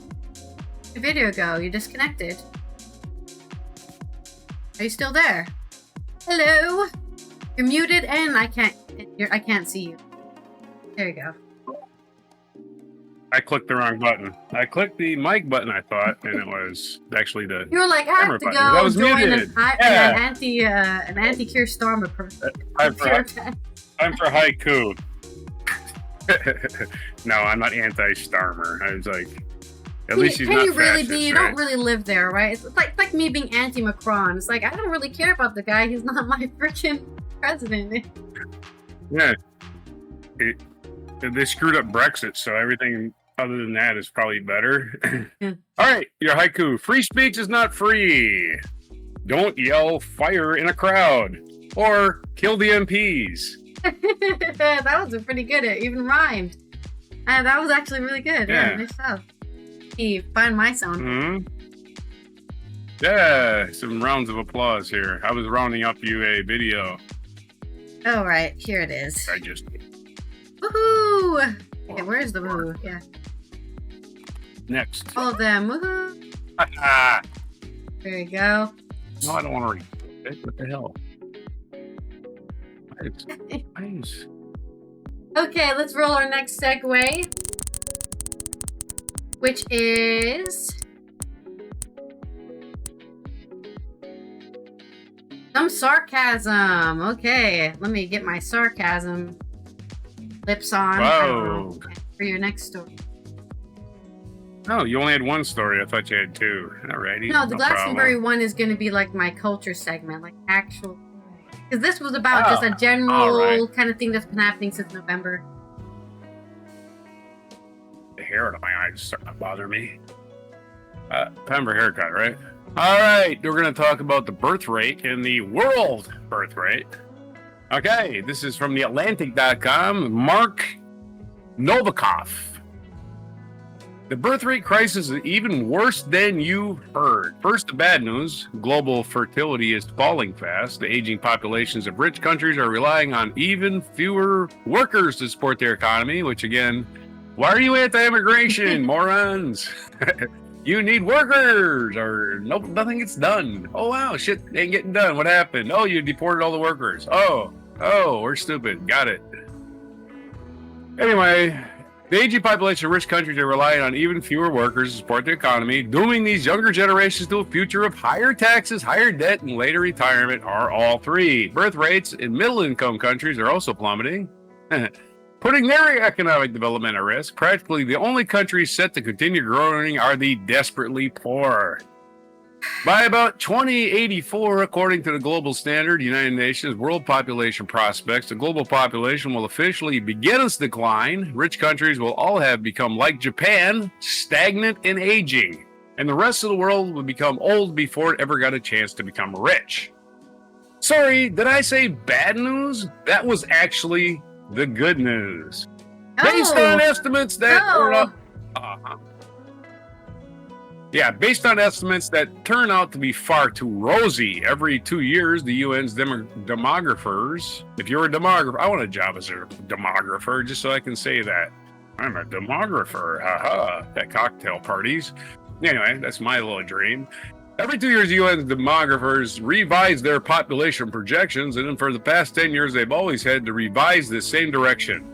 your video go. You disconnected. Are you still there? Hello. You're muted, and I can't see you. There you go. I clicked the wrong button. I clicked the mic button, I thought, and it was actually the You were like, I have to button. go join an anti-Keir Starmer person. I'm for haiku. No, I'm not anti-Starmer. I was like, at least he's not you really fascist, be? You don't really live there, right? It's like me being anti-Macron. It's like, I don't really care about the guy. He's not my freaking president. Yeah. They screwed up Brexit, so everything other than that is probably better. Yeah. All right, your haiku. Free speech is not free. Don't yell fire in a crowd. Or kill the MPs. That was pretty good. It even rhymed. That was actually really good. Yeah, nice job. Hey, find my sound. Mm-hmm. Yeah, some rounds of applause here. I was rounding up you a video. Oh, right. Here it is. I just... Woohoo! Okay, where's the woohoo? Yeah. Next. All of them. Woohoo! There you go. No, I don't want to read it. What the hell? Nice. Okay, let's roll our next segue. Which is... Some Some sarcasm. Okay, let me get my sarcasm lips on. Whoa. For your next story. Oh, you only had one story. I thought you had two. Alrighty. No, the Glastonbury one is going to be like my culture segment, like actual. Because this was about just a general kind of thing that's been happening since November. The hair on my eyes is starting to bother me. Time for a haircut, right? All right, we're going to talk about the birth rate and the world birth rate. Okay, this is from theatlantic.com. Mark Novikov. The birth rate crisis is even worse than you heard. First, the bad news. Global fertility is falling fast. The aging populations of rich countries are relying on even fewer workers to support their economy, which again, why are you anti-immigration, morons? You need workers, or nope, nothing gets done. Oh, wow, shit ain't getting done. What happened? Oh, you deported all the workers. Oh, we're stupid. Got it. Anyway, the aging population of rich countries are relying on even fewer workers to support the economy, dooming these younger generations to a future of higher taxes, higher debt, and later retirement, are all three. Birth rates in middle-income countries are also plummeting, putting their economic development at risk. Practically the only countries set to continue growing are the desperately poor. By about 2084, according to the global standard, United Nations World Population Prospects, the global population will officially begin its decline. Rich countries will all have become like Japan, stagnant and aging, and the rest of the world will become old before it ever got a chance to become rich. Sorry, did I say bad news? That was actually the good news. Based on estimates that based on estimates that turn out to be far too rosy. Every 2 years, the UN's demographers, if you're a demographer, I want a job as a demographer just so I can say that. I'm a demographer, at cocktail parties. Anyway, that's my little dream. Every 2 years, the UN's demographers revise their population projections, and for the past 10 years, they've always had to revise the same direction.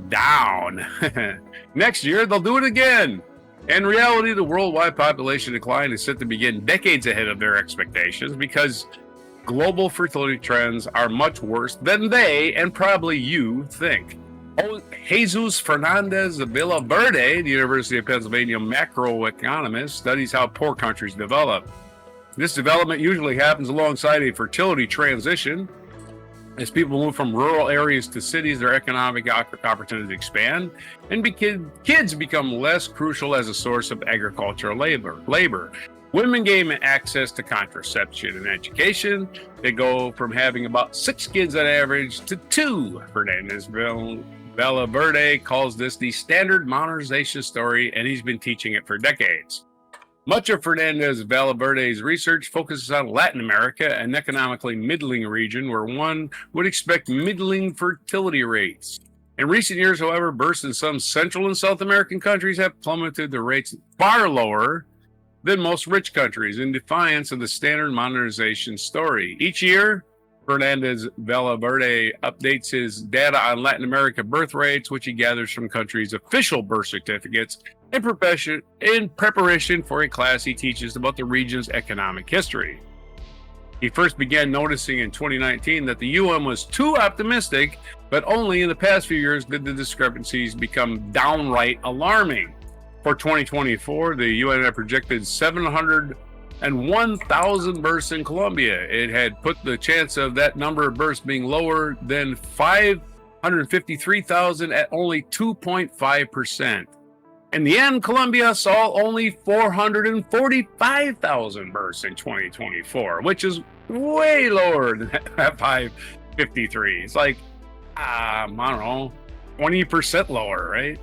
Down. Next year, they'll do it again. In reality, the worldwide population decline is set to begin decades ahead of their expectations because global fertility trends are much worse than they, and probably you, think. Jesus Fernandez of Villaverde, the University of Pennsylvania macroeconomist, studies how poor countries develop. This development usually happens alongside a fertility transition. As people move from rural areas to cities, their economic opportunities expand, and kids become less crucial as a source of agricultural labor. Women gain access to contraception and education. They go from having about 6 kids on average to 2. Fernandez Villaverde calls this the standard modernization story, and he's been teaching it for decades. Much of Fernandez Villaverde's research focuses on Latin America, an economically middling region where one would expect middling fertility rates. In recent years, however, births in some Central and South American countries have plummeted to rates far lower than most rich countries, in defiance of the standard modernization story. Each year, Fernandez Villaverde updates his data on Latin America birth rates, which he gathers from countries' official birth certificates, in preparation for a class he teaches about the region's economic history. He first began noticing in 2019 that the UN was too optimistic, but only in the past few years did the discrepancies become downright alarming. For 2024, the UN had projected 701,000 births in Colombia. It had put the chance of that number of births being lower than 553,000 at only 2.5%. In the end, Colombia saw only 445,000 births in 2024, which is way lower than that 553. It's like, I don't know, 20% lower, right?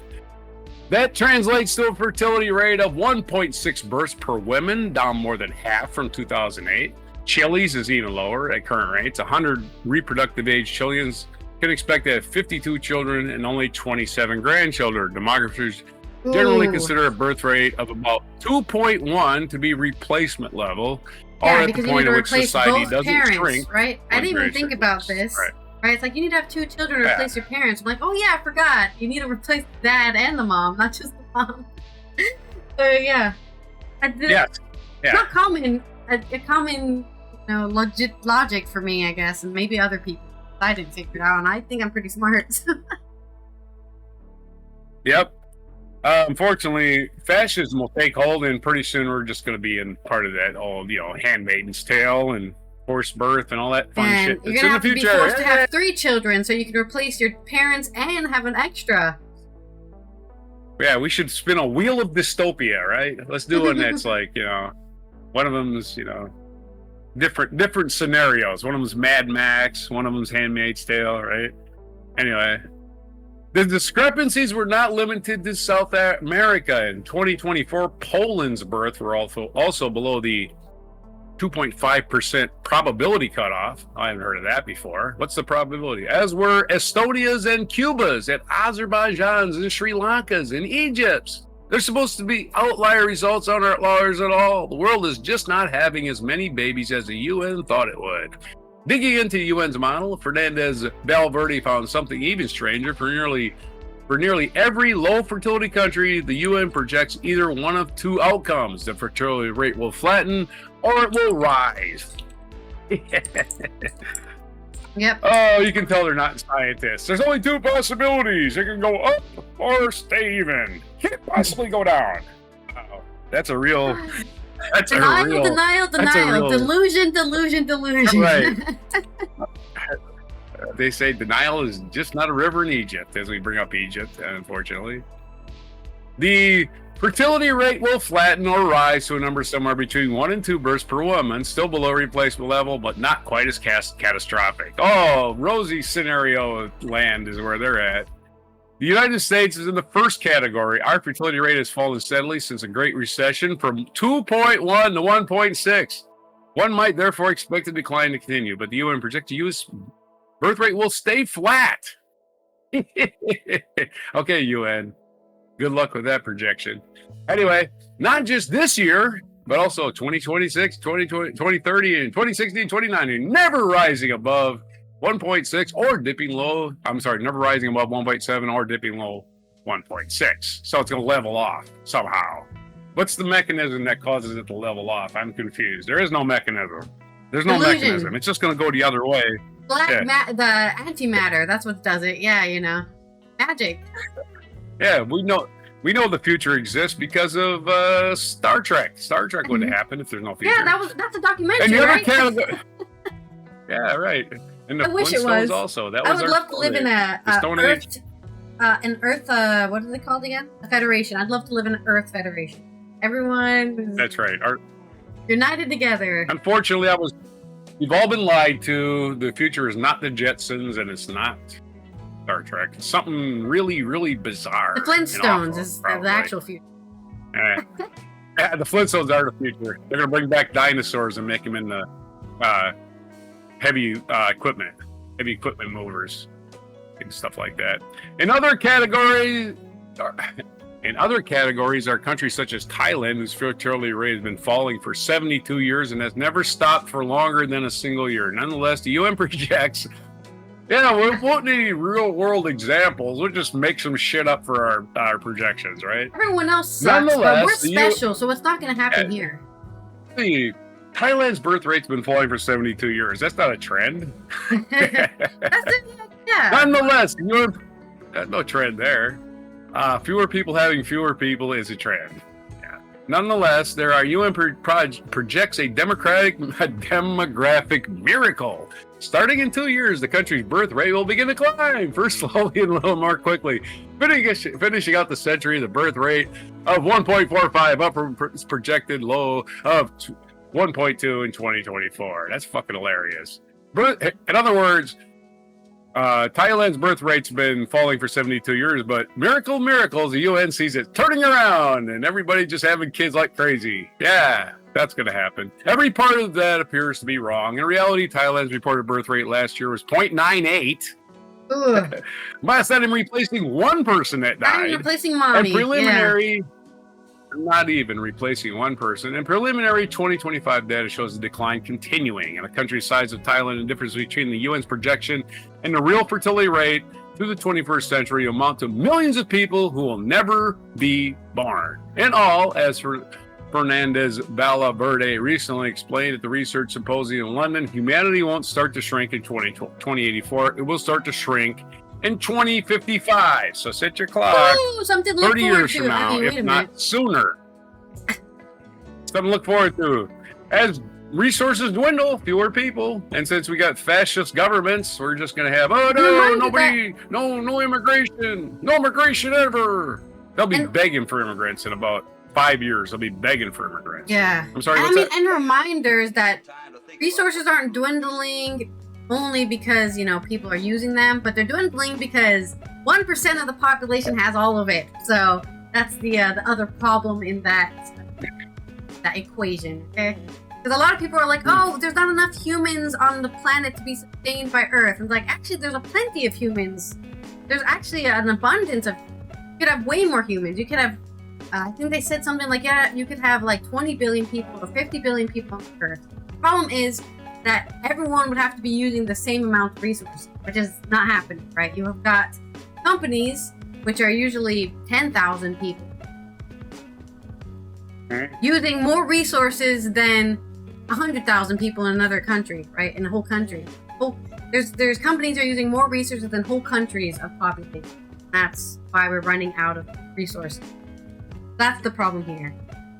That translates to a fertility rate of 1.6 births per woman, down more than half from 2008. Chile's is even lower at current rates. 100 reproductive age Chileans can expect to have 52 children and only 27 grandchildren. Demographers generally consider a birth rate of about 2.1 to be replacement level, or at the point at which society doesn't shrink. Right? I didn't even think about this. Right? It's like you need to have 2 children to replace your parents. I'm like, oh yeah, I forgot. You need to replace the dad and the mom, not just the mom. So yeah. Yes. It's not common. A common logic for me, I guess, and maybe other people. I didn't figure it out, and I think I'm pretty smart. Yep. Unfortunately, fascism will take hold, and pretty soon we're just going to be in part of that old, Handmaid's Tale and forced birth and all that fun shit. You're gonna have to be forced to have 3 children so you can replace your parents and have an extra. Yeah, we should spin a wheel of dystopia, right? Let's do one that's like, one of them's, different scenarios. One of them's Mad Max, one of them's Handmaid's Tale, right? Anyway, the discrepancies were not limited to South America. In 2024, Poland's births were also below the 2.5% probability cutoff. I haven't heard of that before. What's the probability? As were Estonia's and Cuba's, and Azerbaijan's and Sri Lanka's and Egypt's. They're supposed to be outlier results on outliers at all. The world is just not having as many babies as the UN thought it would. Digging into the UN's model, Fernandez Valverde found something even stranger. For nearly every low fertility country, the UN projects either one of 2 outcomes. The fertility rate will flatten or it will rise. Yep. Oh, you can tell they're not scientists. There's only 2 possibilities. It can go up or stay even. Can't possibly go down. Uh-oh. That's a real... Denial. Delusion. Right. They say denial is just not a river in Egypt, as we bring up Egypt, unfortunately. The fertility rate will flatten or rise to a number somewhere between 1 and 2 births per woman, still below replacement level, but not quite as catastrophic. Oh, rosy scenario land is where they're at. The United States is in the first category. Our fertility rate has fallen steadily since the Great Recession from 2.1 to 1.6. One might therefore expect the decline to continue, but the UN projects the U.S. birth rate will stay flat. Okay, UN. Good luck with that projection. Anyway, not just this year, but also 2026, 2030, and 2060, 2090, never rising above 1.6 or dipping low. Never rising above 1.7 or dipping low 1.6. So it's going to level off somehow. What's the mechanism that causes it to level off? I'm confused. There is no mechanism. There's no mechanism. It's just going to go the other way. The antimatter. That's what does it. Yeah, magic. Yeah, we know the future exists because of Star Trek. Star Trek wouldn't happen if there's no future. Yeah, that's a documentary, and the other right? Yeah, right. And the I wish it was. Also, I would love to live in an Earth. What is it called again? A federation. I'd love to live in an Earth federation. Everyone. That's right. United together. Unfortunately, we've all been lied to. The future is not the Jetsons, and it's not Star Trek. It's something really, really bizarre. The Flintstones is the actual future. The Flintstones are the future. They're going to bring back dinosaurs and make them into heavy equipment movers and stuff like that. In other categories, are countries such as Thailand, whose fertility rate has been falling for 72 years and has never stopped for longer than a single year. Nonetheless, the UN projects. Yeah, we won't need any real-world examples. We'll just make some shit up for our projections, right? Everyone else sucks, but we're special, so it's not going to happen here. Thailand's birth rate's been falling for 72 years. That's not a trend. Yeah. Nonetheless, there's no trend there. Fewer people having fewer people is a trend. Yeah. Nonetheless, there are UN projects a demographic miracle. Starting in 2 years, the country's birth rate will begin to climb, first slowly and a little more quickly. Finishing out the century, the birth rate of 1.45 up from projected low of 1.2 in 2024. That's fucking hilarious. In other words, Thailand's birth rate's been falling for 72 years, but miracles, the UN sees it turning around and everybody just having kids like crazy. Yeah, that's going to happen. Every part of that appears to be wrong. In reality, Thailand's reported birth rate last year was 0.98. Last time replacing one person that died. I'm replacing mommy. Not even replacing one person. And preliminary 2025 data shows the decline continuing. In a country size of Thailand, the difference between the UN's projection and the real fertility rate through the 21st century amount to millions of people who will never be born. In all, as for Fernandez Valverde recently explained at the research symposium in London, humanity won't start to shrink in 2084. It will start to shrink in 2055. So set your clock. Ooh, something to 30 look forward years to. from now, if not sooner. Something to look forward to. As resources dwindle, fewer people, and since we got fascist governments, we're just going to have, no immigration ever. They'll be begging for immigrants in about 5 years. They'll be begging for immigrants. Yeah. I'm sorry. And reminders that resources aren't dwindling only because, people are using them, but they're dwindling because 1% of the population has all of it. So that's the other problem in that equation. Okay. Because a lot of people are like, oh, there's not enough humans on the planet to be sustained by Earth. And it's like, actually, there's a plenty of humans. There's actually an abundance of. You could have way more humans. You could have, I think they said something like, you could have like 20 billion people or 50 billion people on Earth. The problem is that everyone would have to be using the same amount of resources, which is not happening, right? You have got companies, which are usually 10,000 people, using more resources than 100,000 people in another country, right? In a whole country. There's companies that are using more resources than whole countries of population. That's why we're running out of resources. That's the problem here.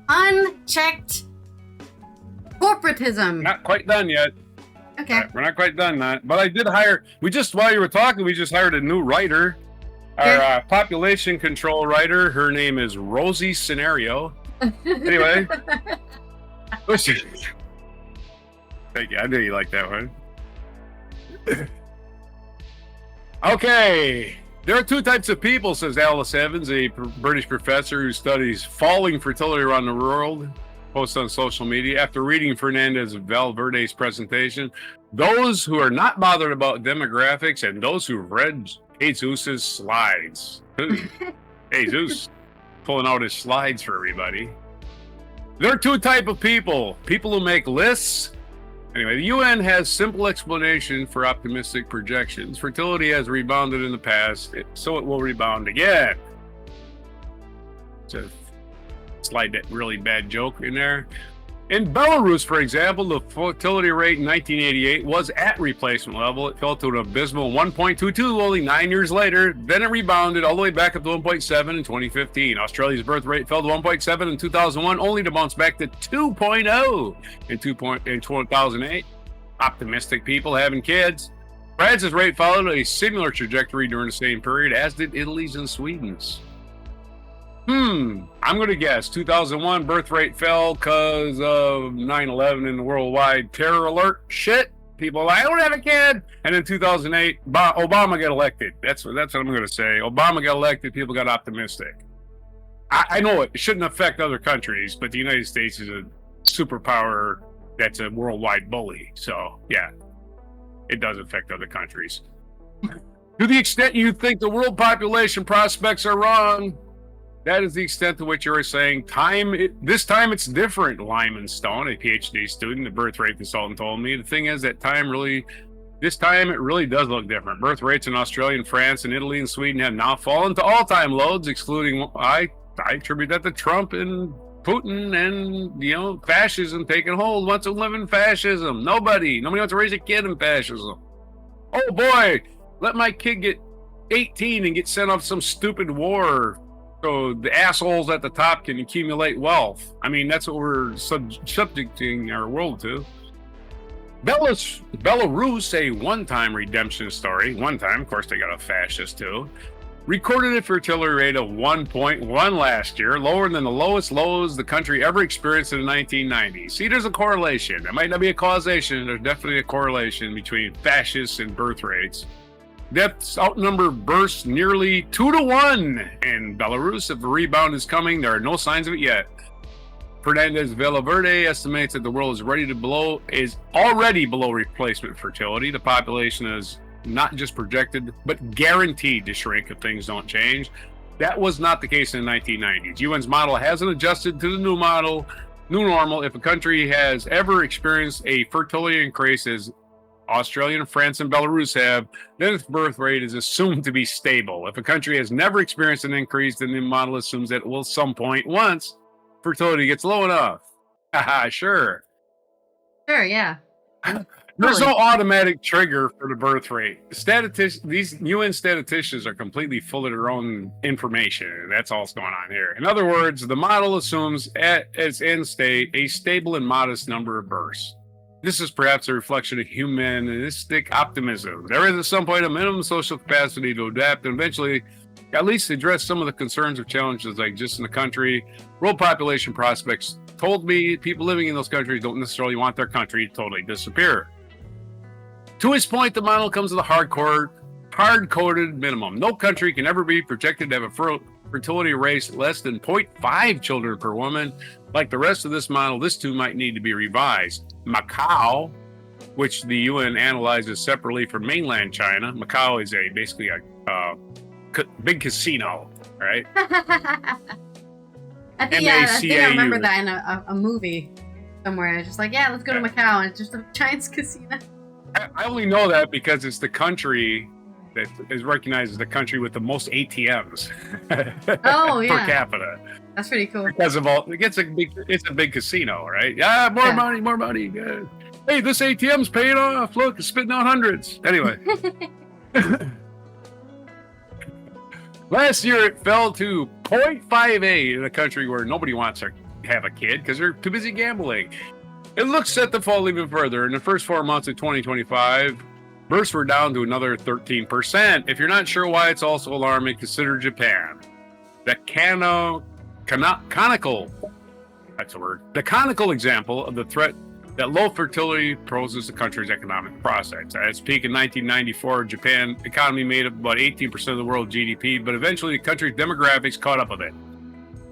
Unchecked corporatism. Not quite done yet. Okay. We're not quite done that. But I did hire, while you were talking, we just hired a new writer. Our population control writer. Her name is Rosie Scenario. Anyway. Thank you. I knew you liked that one. Okay. There are two types of people, says Alice Evans, a British professor who studies falling fertility around the world, posts on social media. After reading Fernandez Valverde's presentation, those who are not bothered about demographics and those who read Jesus's slides. Jesus pulling out his slides for everybody. There are two types of people who make lists. Anyway, the UN has simple explanation for optimistic projections. Fertility has rebounded in the past, so it will rebound again. It's a slide that really bad joke in there. In Belarus, for example, the fertility rate in 1988 was at replacement level. It fell to an abysmal 1.22 only 9 years later. Then it rebounded all the way back up to 1.7 in 2015. Australia's birth rate fell to 1.7 in 2001, only to bounce back to 2.0 in 2008. Optimistic people having kids. France's rate followed a similar trajectory during the same period, as did Italy's and Sweden's. I'm going to guess 2001 birth rate fell because of 9/11 and the worldwide terror alert shit. People are like, I don't have a kid. And in 2008, Obama got elected. That's what I'm going to say. Obama got elected. People got optimistic. I know it shouldn't affect other countries, but the United States is a superpower that's a worldwide bully. So, yeah, it does affect other countries. To the extent you think the world population prospects are wrong, that is the extent to which you are saying this time it's different, Lyman Stone, a PhD student, the birth rate consultant, told me. The thing is that this time it really does look different. Birth rates in Australia and France and Italy and Sweden have now fallen to all-time lows, excluding, I attribute that to Trump and Putin and, fascism taking hold. Wants to live in fascism? Nobody wants to raise a kid in fascism. Oh boy, let my kid get 18 and get sent off some stupid war so the assholes at the top can accumulate wealth. I mean, that's what we're subjecting our world to. Belarus, a one-time redemption story. One time, of course, they got a fascist too. Recorded a fertility rate of 1.1 last year, lower than the lowest lows the country ever experienced in the 1990s. See, there's a correlation. There might not be a causation. There's definitely a correlation between fascists and birth rates. Deaths outnumber births nearly 2-1 in Belarus. If the rebound is coming, there are no signs of it yet. Fernandez Valverde estimates that the world is already below replacement fertility. The population is not just projected, but guaranteed to shrink if things don't change. That was not the case in the 1990s. UN's model hasn't adjusted to the new normal. If a country has ever experienced a fertility increase as Australia, France, and Belarus have, then its birth rate is assumed to be stable. If a country has never experienced an increase, then the model assumes that it will some point once. fertility gets low enough. Haha, sure. Sure, yeah. There's no automatic trigger for the birth rate. These UN statisticians are completely full of their own information, and that's all that's going on here. In other words, the model assumes at its end state a stable and modest number of births. This is perhaps a reflection of humanistic optimism. There is at some point a minimum social capacity to adapt and eventually at least address some of the concerns or challenges that exist in the country. World population prospects told me people living in those countries don't necessarily want their country to totally disappear. To his point, the model comes with a hard-coded minimum. No country can ever be projected to have a fertility rate less than 0.5 children per woman. Like the rest of this model, this too might need to be revised. Macau, which the UN analyzes separately from mainland China. Macau is basically a big casino, right? I think I remember that in a movie somewhere. It's just like, yeah, let's go to Macau, and it's just a giant casino. I only know that because it's the country that is recognized as the country with the most ATMs per capita. That's pretty cool. Because of all, it's a big casino, right? Yeah, more money. Good. Hey, this ATM's paying off. Look, it's spitting out hundreds. Anyway. Last year, it fell to 0.58 in a country where nobody wants to have a kid because they're too busy gambling. It looks set to fall even further. In the first 4 months of 2025, births were down to another 13%. If you're not sure why it's also alarming, consider Japan. The conical example of the threat that low fertility poses the country's economic prospects. At its peak in 1994, Japan's economy made up about 18% of the world's GDP, but eventually the country's demographics caught up with it.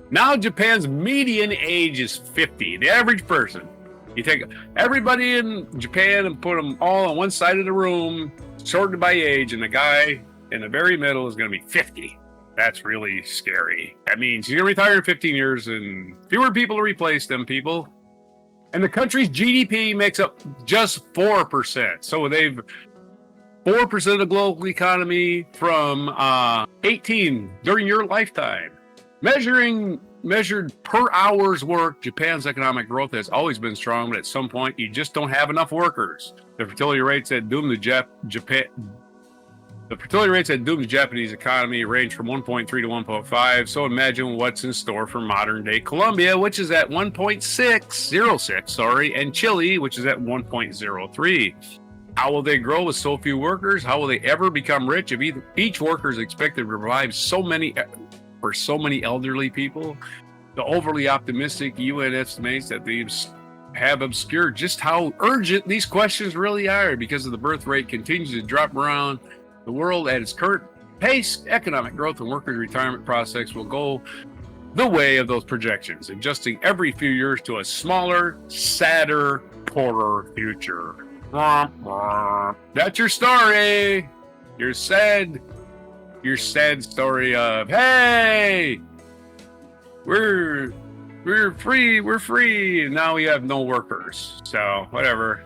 Now Japan's median age is 50. The average person. You take everybody in Japan and put them all on one side of the room, sorted by age, and the guy in the very middle is going to be 50. That's really scary. That means you're going to retire in 15 years and fewer people to replace them people. And the country's GDP makes up just 4%. So they've 4% of the global economy from 18 during your lifetime. Measured per hour's work, Japan's economic growth has always been strong, but at some point you just don't have enough workers. The fertility rates that doomed the Japanese economy range from 1.3 to 1.5. So imagine what's in store for modern-day Colombia, which is at 1.06, and Chile, which is at 1.03. How will they grow with so few workers? How will they ever become rich if each worker is expected to provide for so many elderly people? The overly optimistic UN estimates that they have obscured just how urgent these questions really are because of the birth rate continues to drop around the world at its current pace. Economic growth and workers' retirement prospects will go the way of those projections, adjusting every few years to a smaller, sadder, poorer future. That's your story. Your sad story of, hey, we're free, and now we have no workers. So whatever.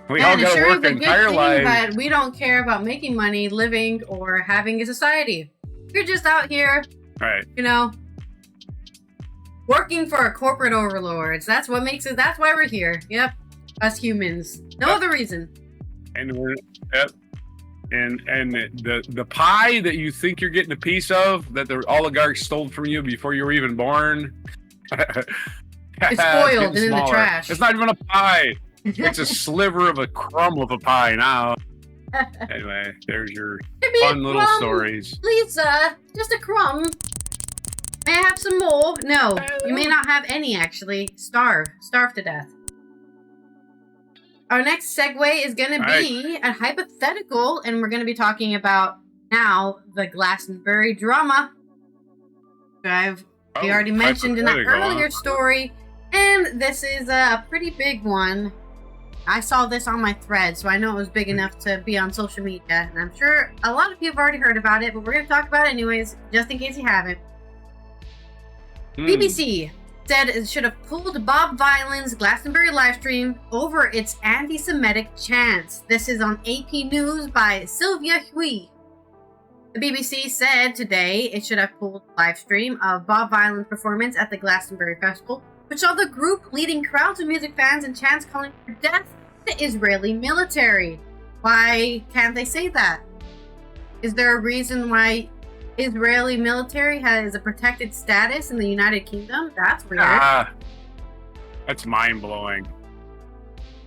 We all got to work our entire lives. But we don't care about making money, living, or having a society. We're just out here, right? Working for our corporate overlords. That's what makes it. That's why we're here. Yep, us humans. No other reason. And we're and the pie that you think you're getting a piece of, that the oligarchs stole from you before you were even born, it's spoiled and in the trash. It's not even a pie. It's a sliver of a crumb of a pie now. Anyway, there's your fun little stories. Please, just a crumb. May I have some more? No, you may not have any, actually. Starve to death. Our next segue is going to be a hypothetical, and we're going to be talking about now the Glastonbury drama. We already mentioned in that earlier story, and this is a pretty big one. I saw this on my thread, so I know it was big enough to be on social media, and I'm sure a lot of people have already heard about it, but we're going to talk about it anyways, just in case you haven't. BBC said it should have pulled Bob Vylan's Glastonbury livestream over its anti-Semitic chants. This is on AP News by Sylvia Hui. The BBC said today it should have pulled a live stream of Bob Vylan's performance at the Glastonbury Festival, which saw the group leading crowds of music fans and chants calling for death to the Israeli military. Why can't they say that? Is there a reason why Israeli military has a protected status in the United Kingdom? That's weird. That's mind-blowing.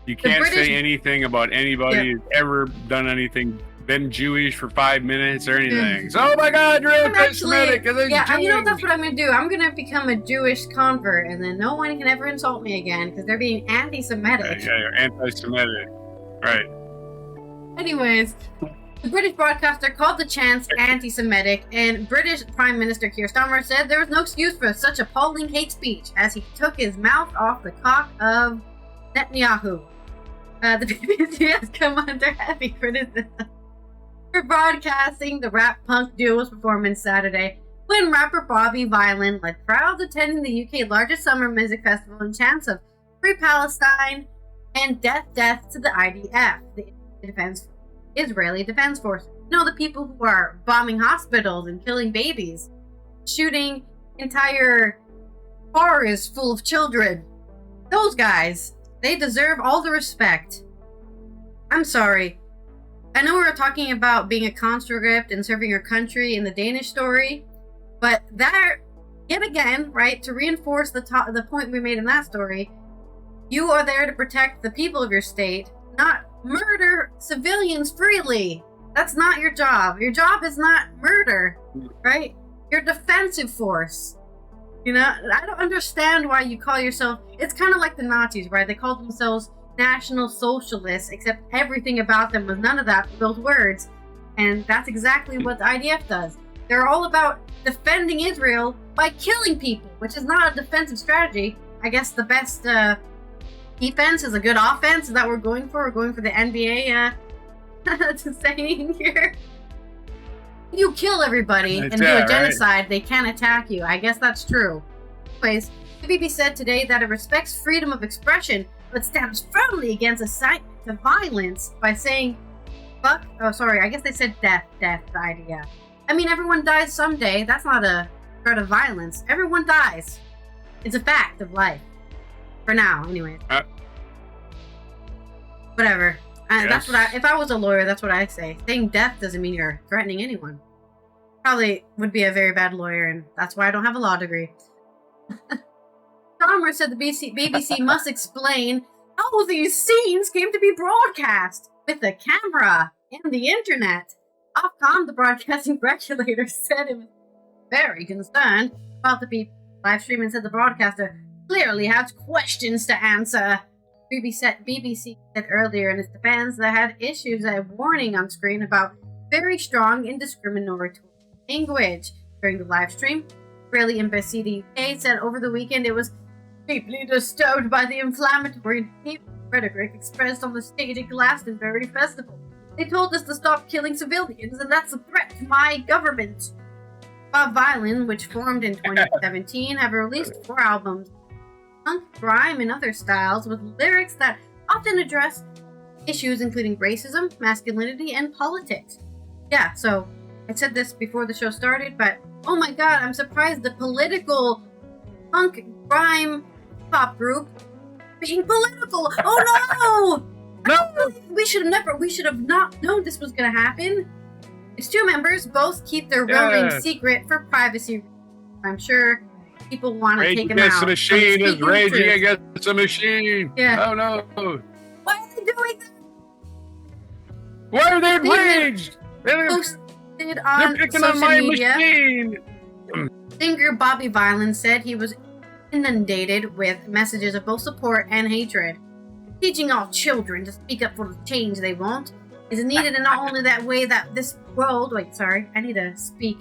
You can't say anything about anybody who's ever done anything, been Jewish for 5 minutes or anything. So, oh my God, you're anti-Semitic. Yeah, you know, that's what I'm going to do. I'm going to become a Jewish convert, and then no one can ever insult me again because they're being anti-Semitic. Yeah, you're anti-Semitic. Right. Anyways, the British broadcaster called the chants anti-Semitic, and British Prime Minister Keir Starmer said there was no excuse for such appalling hate speech as he took his mouth off the cock of Netanyahu. The BBC has come under heavy criticism for broadcasting the rap punk duo's performance Saturday when rapper Bobby Vylan led crowds attending the UK's largest summer music festival in chants of Free Palestine and Death to the IDF, the Israeli Defense Force. You know, the people who are bombing hospitals and killing babies, shooting entire forests full of children. Those guys, they deserve all the respect. I'm sorry. I know we were talking about being a conscript and serving your country in the Danish story, but that, yet again, right, to reinforce the point we made in that story, you are there to protect the people of your state, not murder civilians freely. That's not your job. Your job is not murder, right? You're a defensive force. You know, I don't understand why you call yourself... It's kind of like the Nazis, right? They called themselves National Socialists, except everything about them was none of that, those words. And that's exactly what the IDF does. They're all about defending Israel by killing people, which is not a defensive strategy. I guess the best defense is a good offense that we're going for. We're going for the NBA saying here. You kill everybody and do a genocide, right? They can't attack you. I guess that's true. Anyways, the BBC said today that it respects freedom of expression, but stands firmly against incitement to violence by saying, fuck, oh sorry, I guess they said death, the idea. I mean, everyone dies someday. That's not a threat of violence. Everyone dies. It's a fact of life. For now, anyway. Whatever. That's what if I was a lawyer, that's what I'd say. Saying death doesn't mean you're threatening anyone. Probably would be a very bad lawyer, and that's why I don't have a law degree. Starmer said the BBC must explain how these scenes came to be broadcast with a camera and the internet. Ofcom, the broadcasting regulator, said it was very concerned about the people live stream and said the broadcaster clearly has questions to answer. BBC said earlier in its defense that had issues a warning on screen about very strong and discriminatory language during the live stream. Israeli Embassy in the UK said over the weekend it was deeply disturbed by the inflammatory rhetoric expressed on the stage at Glastonbury Festival. They told us to stop killing civilians, and that's a threat to my government. Bob Vylan, which formed in 2017, have released 4 albums, punk, grime, and other styles with lyrics that often address issues including racism, masculinity, and politics. Yeah, so I said this before the show started, but oh my god, I'm surprised the political punk, grime, pop group being political. Oh no! No! We should have not known this was gonna happen. Its 2 members both keep their real names secret for privacy reasons. I'm sure people want to take them out. The machine is raging against the machine. Yeah. Oh no! Why are they doing that? Why are they enraged? Posted on social media. Singer Bobby Vylan said he was inundated with messages of both support and hatred. Teaching all children to speak up for the change they want is needed in not only that way that this world... Wait, sorry. I need to speak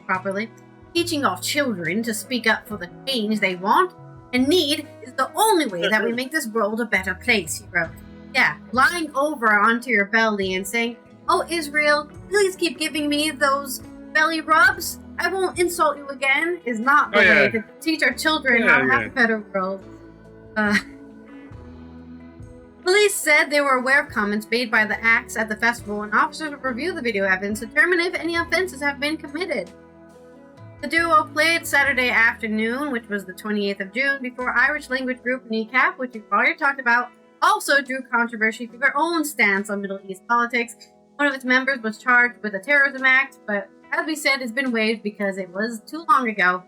properly. Teaching all children to speak up for the change they want and need is the only way that we make this world a better place, he wrote. Yeah, lying over onto your belly and saying, oh, Israel, please keep giving me those belly rubs. I won't insult you again, is not the way to teach our children how to have a better world. Police said they were aware of comments made by the acts at the festival, and officers will review the video evidence to determine if any offenses have been committed. The duo played Saturday afternoon, which was the 28th of June, before Irish language group Kneecap, which we've already talked about, also drew controversy for their own stance on Middle East politics. One of its members was charged with a terrorism act, but as we said, it's been waived because it was too long ago.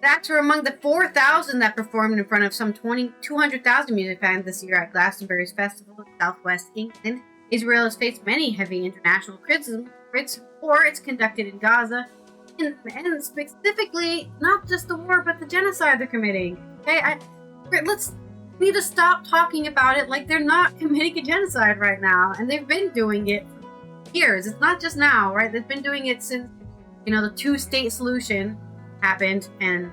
The acts were among the 4,000 that performed in front of some 200,000 music fans this year at Glastonbury's festival in southwest England. Israel has faced many heavy international criticism for its conducted in Gaza, and specifically, not just the war, but the genocide they're committing. Okay, we need to stop talking about it like they're not committing a genocide right now, and they've been doing it for years. It's not just now, right? They've been doing it since, the two-state solution happened, and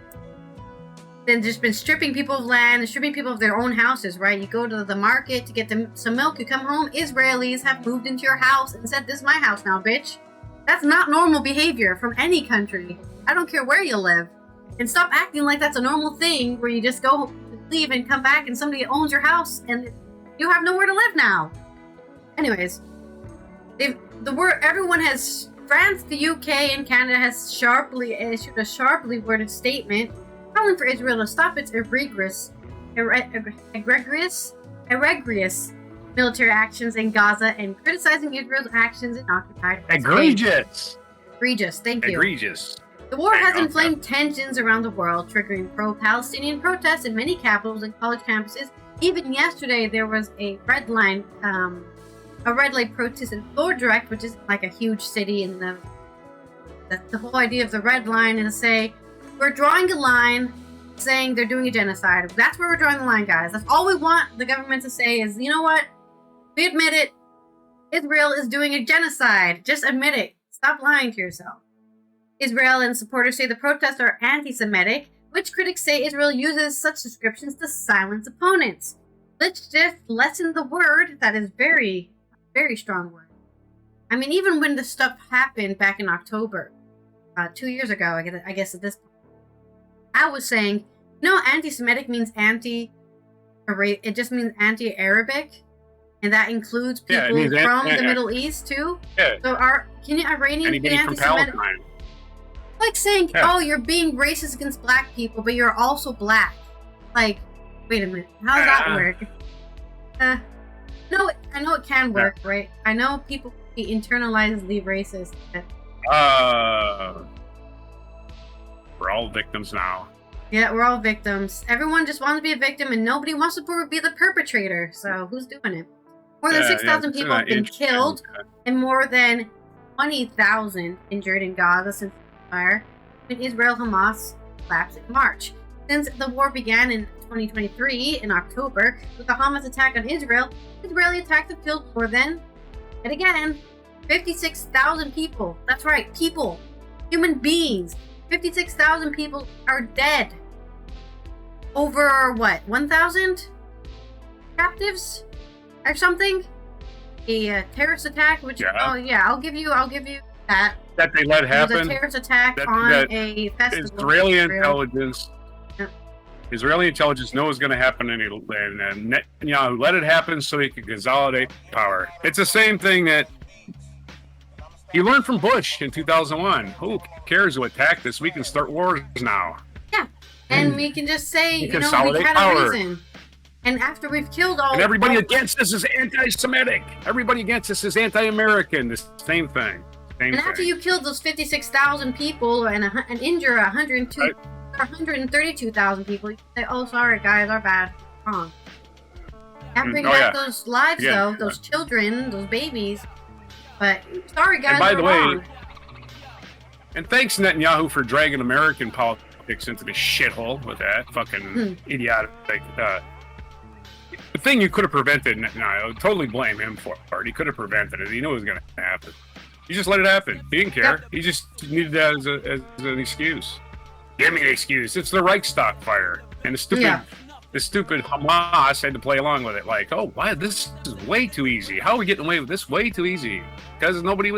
then just been stripping people of land and stripping people of their own houses, right? You go to the market to get some milk, you come home, Israelis have moved into your house and said, "This is my house now, bitch." That's not normal behavior from any country. I don't care where you live. And stop acting like that's a normal thing where you just go leave and come back and somebody owns your house and you have nowhere to live now. Anyways, everyone has, France, the UK, and Canada has issued a sharply worded statement calling for Israel to stop its egregious military actions in Gaza and criticizing Israel's actions in occupied West Bank. Egregious, thank you. Egregious. The war has inflamed tensions around the world, triggering pro-Palestinian protests in many capitals and college campuses. Even yesterday, there was a red line protest in Dordrecht, which is like a huge city. And the whole idea of the red line is to say, we're drawing a line saying they're doing a genocide. That's where we're drawing the line, guys. That's all we want the government to say is, you know what? We admit it. Israel is doing a genocide. Just admit it. Stop lying to yourself. Israel and supporters say the protests are anti-Semitic, which critics say Israel uses such descriptions to silence opponents. Let's just lessen the word. That is very, very strong word. I mean, even when the stuff happened back in October, 2 years ago, I guess at this point, I was saying, anti-Semitic means it just means anti-Arabic, and that includes people from the Middle East too. Yeah. So can Iranians be anti-Semitic? Like saying, you're being racist against black people, but you're also black. Like, wait a minute, how does that work? No, I know it can work, right? I know people be internalizedly racist. But... we're all victims now. Yeah, we're all victims. Everyone just wants to be a victim, and nobody wants to be the perpetrator. So who's doing it? More than 6,000 people have been killed, and more than 20,000 injured in Gaza since the fire when Israel-Hamas collapsed in March. Since the war began in 2023 in October with the Hamas attack on Israel, Israeli attacks have killed more than, and again, 56,000 people. That's right, people, human beings. 56,000 people are dead. Over 1,000 captives or something? A terrorist attack, which I'll give you that. That they let happen. It was a terrorist attack on a festival. Israeli intelligence. Yep. Israeli intelligence knows what's going to happen, and Netanyahu let it happen so he could consolidate power. It's the same thing that you learned from Bush in 2001. Who cares who attacked us? We can start wars now. Yeah, and we can just say, we had power. A reason. And after we've killed all... And everybody against us is anti-Semitic. Everybody against us is anti-American. The same thing. After you killed those 56,000 people and injure 132,000 people, you say, "Oh, sorry, guys, our bad. Wrong." After bring back those lives, though, those children, those babies. But sorry, guys. And by the way, wrong. And thanks Netanyahu for dragging American politics into the shithole with that fucking idiotic. The thing you could have prevented, Netanyahu, totally blame him for it. He could have prevented it. He knew it was going to happen. He just let it happen. He didn't care. Yep. He just needed that as an excuse. Give me an excuse. It's the Reichstag fire, and the stupid Hamas had to play along with it. Like, oh, why this is way too easy. How are we getting away with this way too easy? Because nobody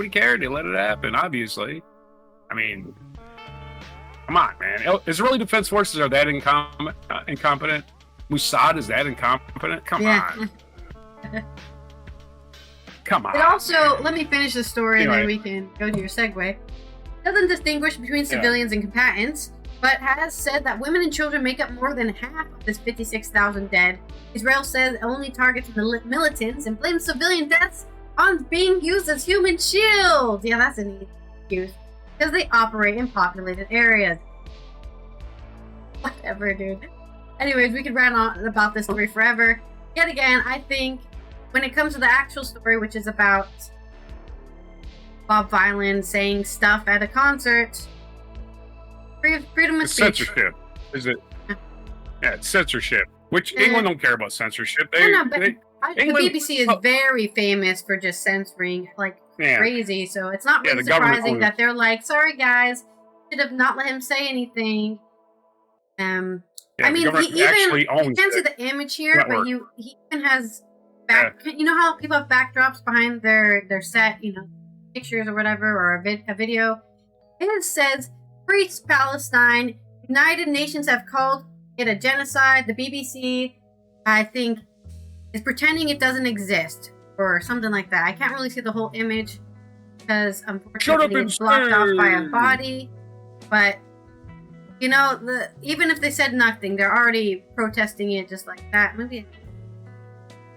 cared. They let it happen. Obviously, I mean, come on, man. Israeli Defense Forces are that incompetent? Mossad is that incompetent? Come on. Come on. It also, let me finish the story anyway. and then we can go to your segue. Doesn't distinguish between civilians and combatants, but has said that women and children make up more than half of this 56,000 dead. Israel says it only targets militants and blames civilian deaths on being used as human shields. Yeah, that's a neat excuse. Because they operate in populated areas. Whatever, dude. Anyways, we could rant on about this story forever. Yet again, I think when it comes to the actual story, which is about Bob Vylan saying stuff at a concert, freedom of speech. Censorship, is it? Yeah, it's censorship. Which England don't care about censorship. The BBC is very famous for just censoring like crazy, so it's not really surprising that they're like, "Sorry guys, should have not let him say anything." I mean, you can't see the image here, but he even has you know how people have backdrops behind their set, you know, pictures or whatever, or a video. It says, "Free Palestine. United Nations have called it a genocide." The BBC, I think, is pretending it doesn't exist or something like that. I can't really see the whole image because unfortunately it's blocked off by a body. But you know, even if they said nothing, they're already protesting it just like that. Maybe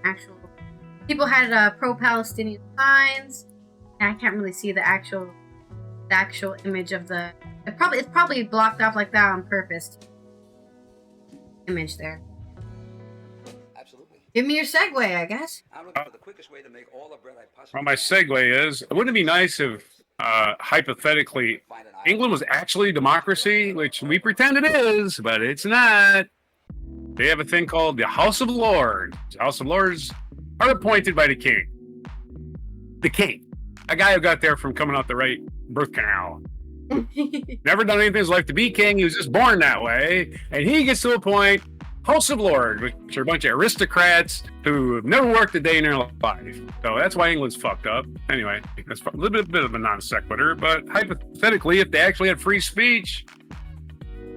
actual people had pro-Palestinian signs. And I can't really see the actual image of the. It's probably blocked off like that on purpose. Image there. Absolutely. Give me your segue, I guess. I'm looking for the quickest way to make all the bread I possibly. Well, my segue is: wouldn't it be nice if, hypothetically, England was actually democracy, which we pretend it is, but it's not. They have a thing called the House of Lords. The House of Lords are appointed by the king. The king, a guy who got there from coming out the right birth canal. Never done anything in his life to be king. He was just born that way, and he gets to appoint House of Lords, which are a bunch of aristocrats who have never worked a day in their life. So that's why England's fucked up. Anyway, that's a little bit of a non sequitur, but hypothetically, if they actually had free speech,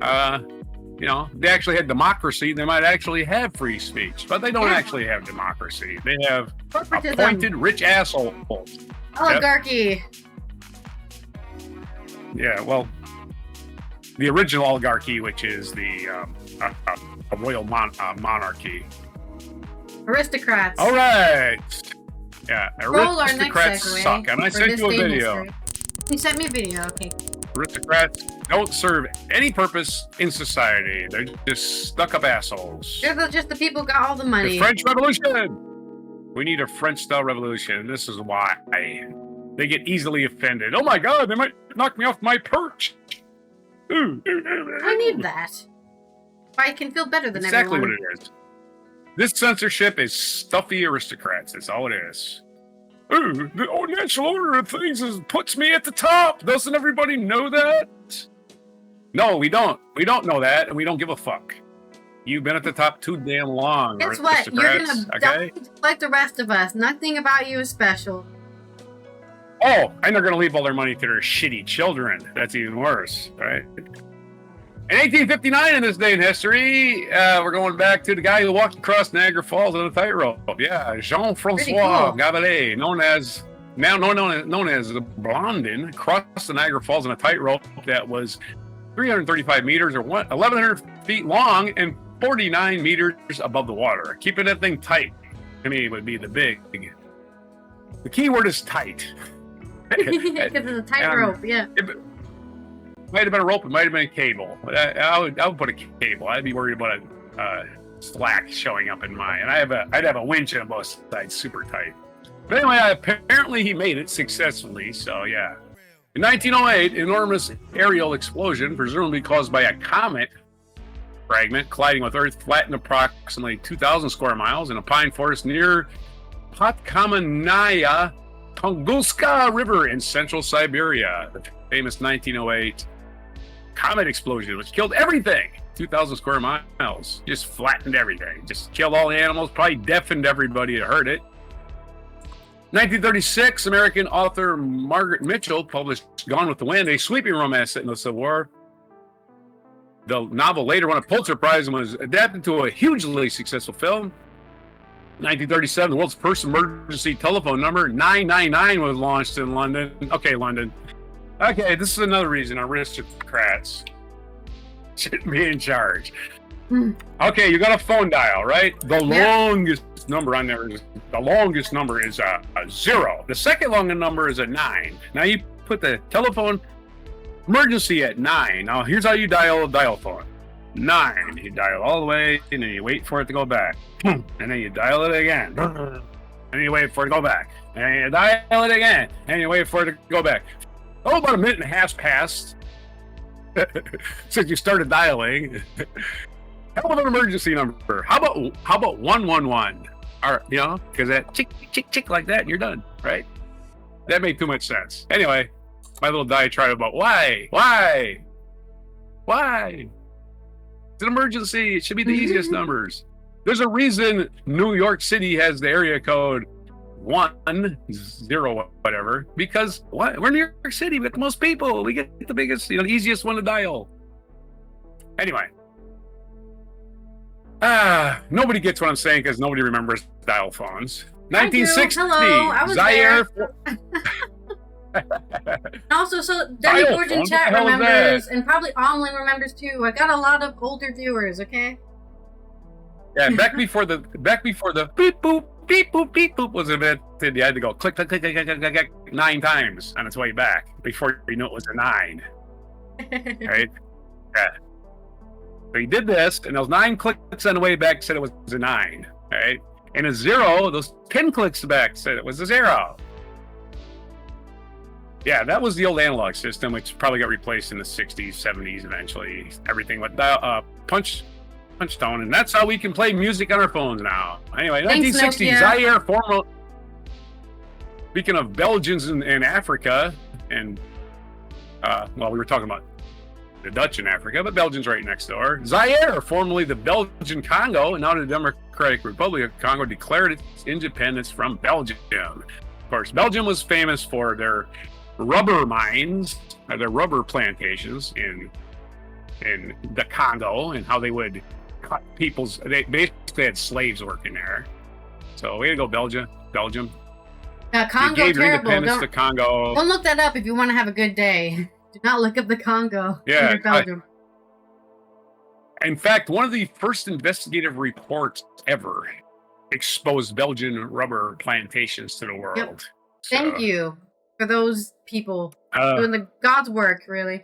you know, they actually had democracy, they might actually have free speech, but they don't actually have democracy. They have appointed rich assholes. Oligarchy. Yep. Yeah, well, the original oligarchy, which is the a royal monarchy. Aristocrats. All right. Yeah, aristocrats suck. And I sent you a video. You sent me a video, okay. Aristocrats don't serve any purpose in society. They're just stuck-up assholes. They're just the people who got all the money. The French Revolution. We need a French-style revolution, and this is why. They get easily offended. Oh my God, they might knock me off my perch. I need that. I can feel better than exactly everyone. What it is. This censorship is stuffy aristocrats. That's all it is. The natural order of things puts me at the top. Doesn't everybody know that? No, we don't. We don't know that, and we don't give a fuck. You've been at the top too damn long. Guess what? You're gonna die like the rest of us. Nothing about you is special. Oh, and they're going to leave all their money to their shitty children. That's even worse, right? In 1859, in this day in history, we're going back to the guy who walked across Niagara Falls on a tightrope. Yeah, Jean-Francois Gavelet, known as the Blondin, crossed the Niagara Falls on a tightrope that was 335 meters or 1,100 feet long and 49 meters above the water. Keeping that thing tight, to me, would be the big. The key word is tight. Because it's a tightrope, yeah. It might have been a rope, it might have been a cable. But I would put a cable. I'd be worried about a slack showing up in mine. And I'd have a winch on both sides, super tight. But anyway, apparently he made it successfully, so yeah. In 1908, an enormous aerial explosion, presumably caused by a comet fragment colliding with Earth, flattened approximately 2,000 square miles in a pine forest near Podkamennaya Tunguska River in central Siberia. The famous 1908 comet explosion, which killed everything. 2,000 square miles. Just flattened everything. Just killed all the animals, probably deafened everybody that heard it. 1936, American author Margaret Mitchell published Gone with the Wind, a sweeping romance set in the Civil War. The novel later won a Pulitzer Prize and was adapted to a hugely successful film. 1937, the world's first emergency telephone number, 999, was launched in London. Okay, London. Okay, this is another reason aristocrats shouldn't be in charge. Okay, you got a phone dial, right? The longest number on there is a 0. The second longest number is a 9. Now you put the telephone emergency at 9. Now here's how you dial a dial phone. 9. You dial all the way, and then you wait for it to go back. And then you dial it again. And you wait for it to go back. And you dial it again. And you wait for it to go back. Oh, about a minute and a half passed since you started dialing. Hell of an emergency number. How about 111? Or, you know, because that chick, chick, chick like that, and you're done, right? That made too much sense. Anyway, my little diatribe about why? It's an emergency. It should be the easiest numbers. There's a reason New York City has the area code 10 whatever, because we're New York City. We get the most people. We get the biggest, the easiest one to dial. Anyway. Nobody gets what I'm saying because nobody remembers dial phones. 1960. Hello, I was Zaire. Also, so Danny George in chat remembers, and probably Omlin remembers too. I got a lot of older viewers. Okay. Yeah, back before the beep boop beep boop beep boop was invented, you had to go click click click click click click, click 9 times on its way back before you knew it was a 9. Right? Yeah. So he did this, and those 9 clicks on the way back said it was a 9. Right? And a 0, those 10 clicks back said it was a 0. Yeah, that was the old analog system, which probably got replaced in the 60s, 70s eventually. Everything went punch tone, and that's how we can play music on our phones now. Anyway, 1960s, Zaire, former. Speaking of Belgians in Africa, and well, we were talking about the Dutch in Africa, but Belgium's right next door. Zaire, formerly the Belgian Congo, and now the Democratic Republic of Congo, declared its independence from Belgium. Of course, Belgium was famous for their rubber mines, their rubber plantations in the Congo, and how they would cut they basically had slaves working there. So we had to go Belgium. Congo, they gave terrible. independence to Congo. Don't look that up if you want to have a good day. Do not look up the Congo. Yeah, Belgium. In fact, one of the first investigative reports ever exposed Belgian rubber plantations to the world. Yep. Thank you for those people doing the God's work, really.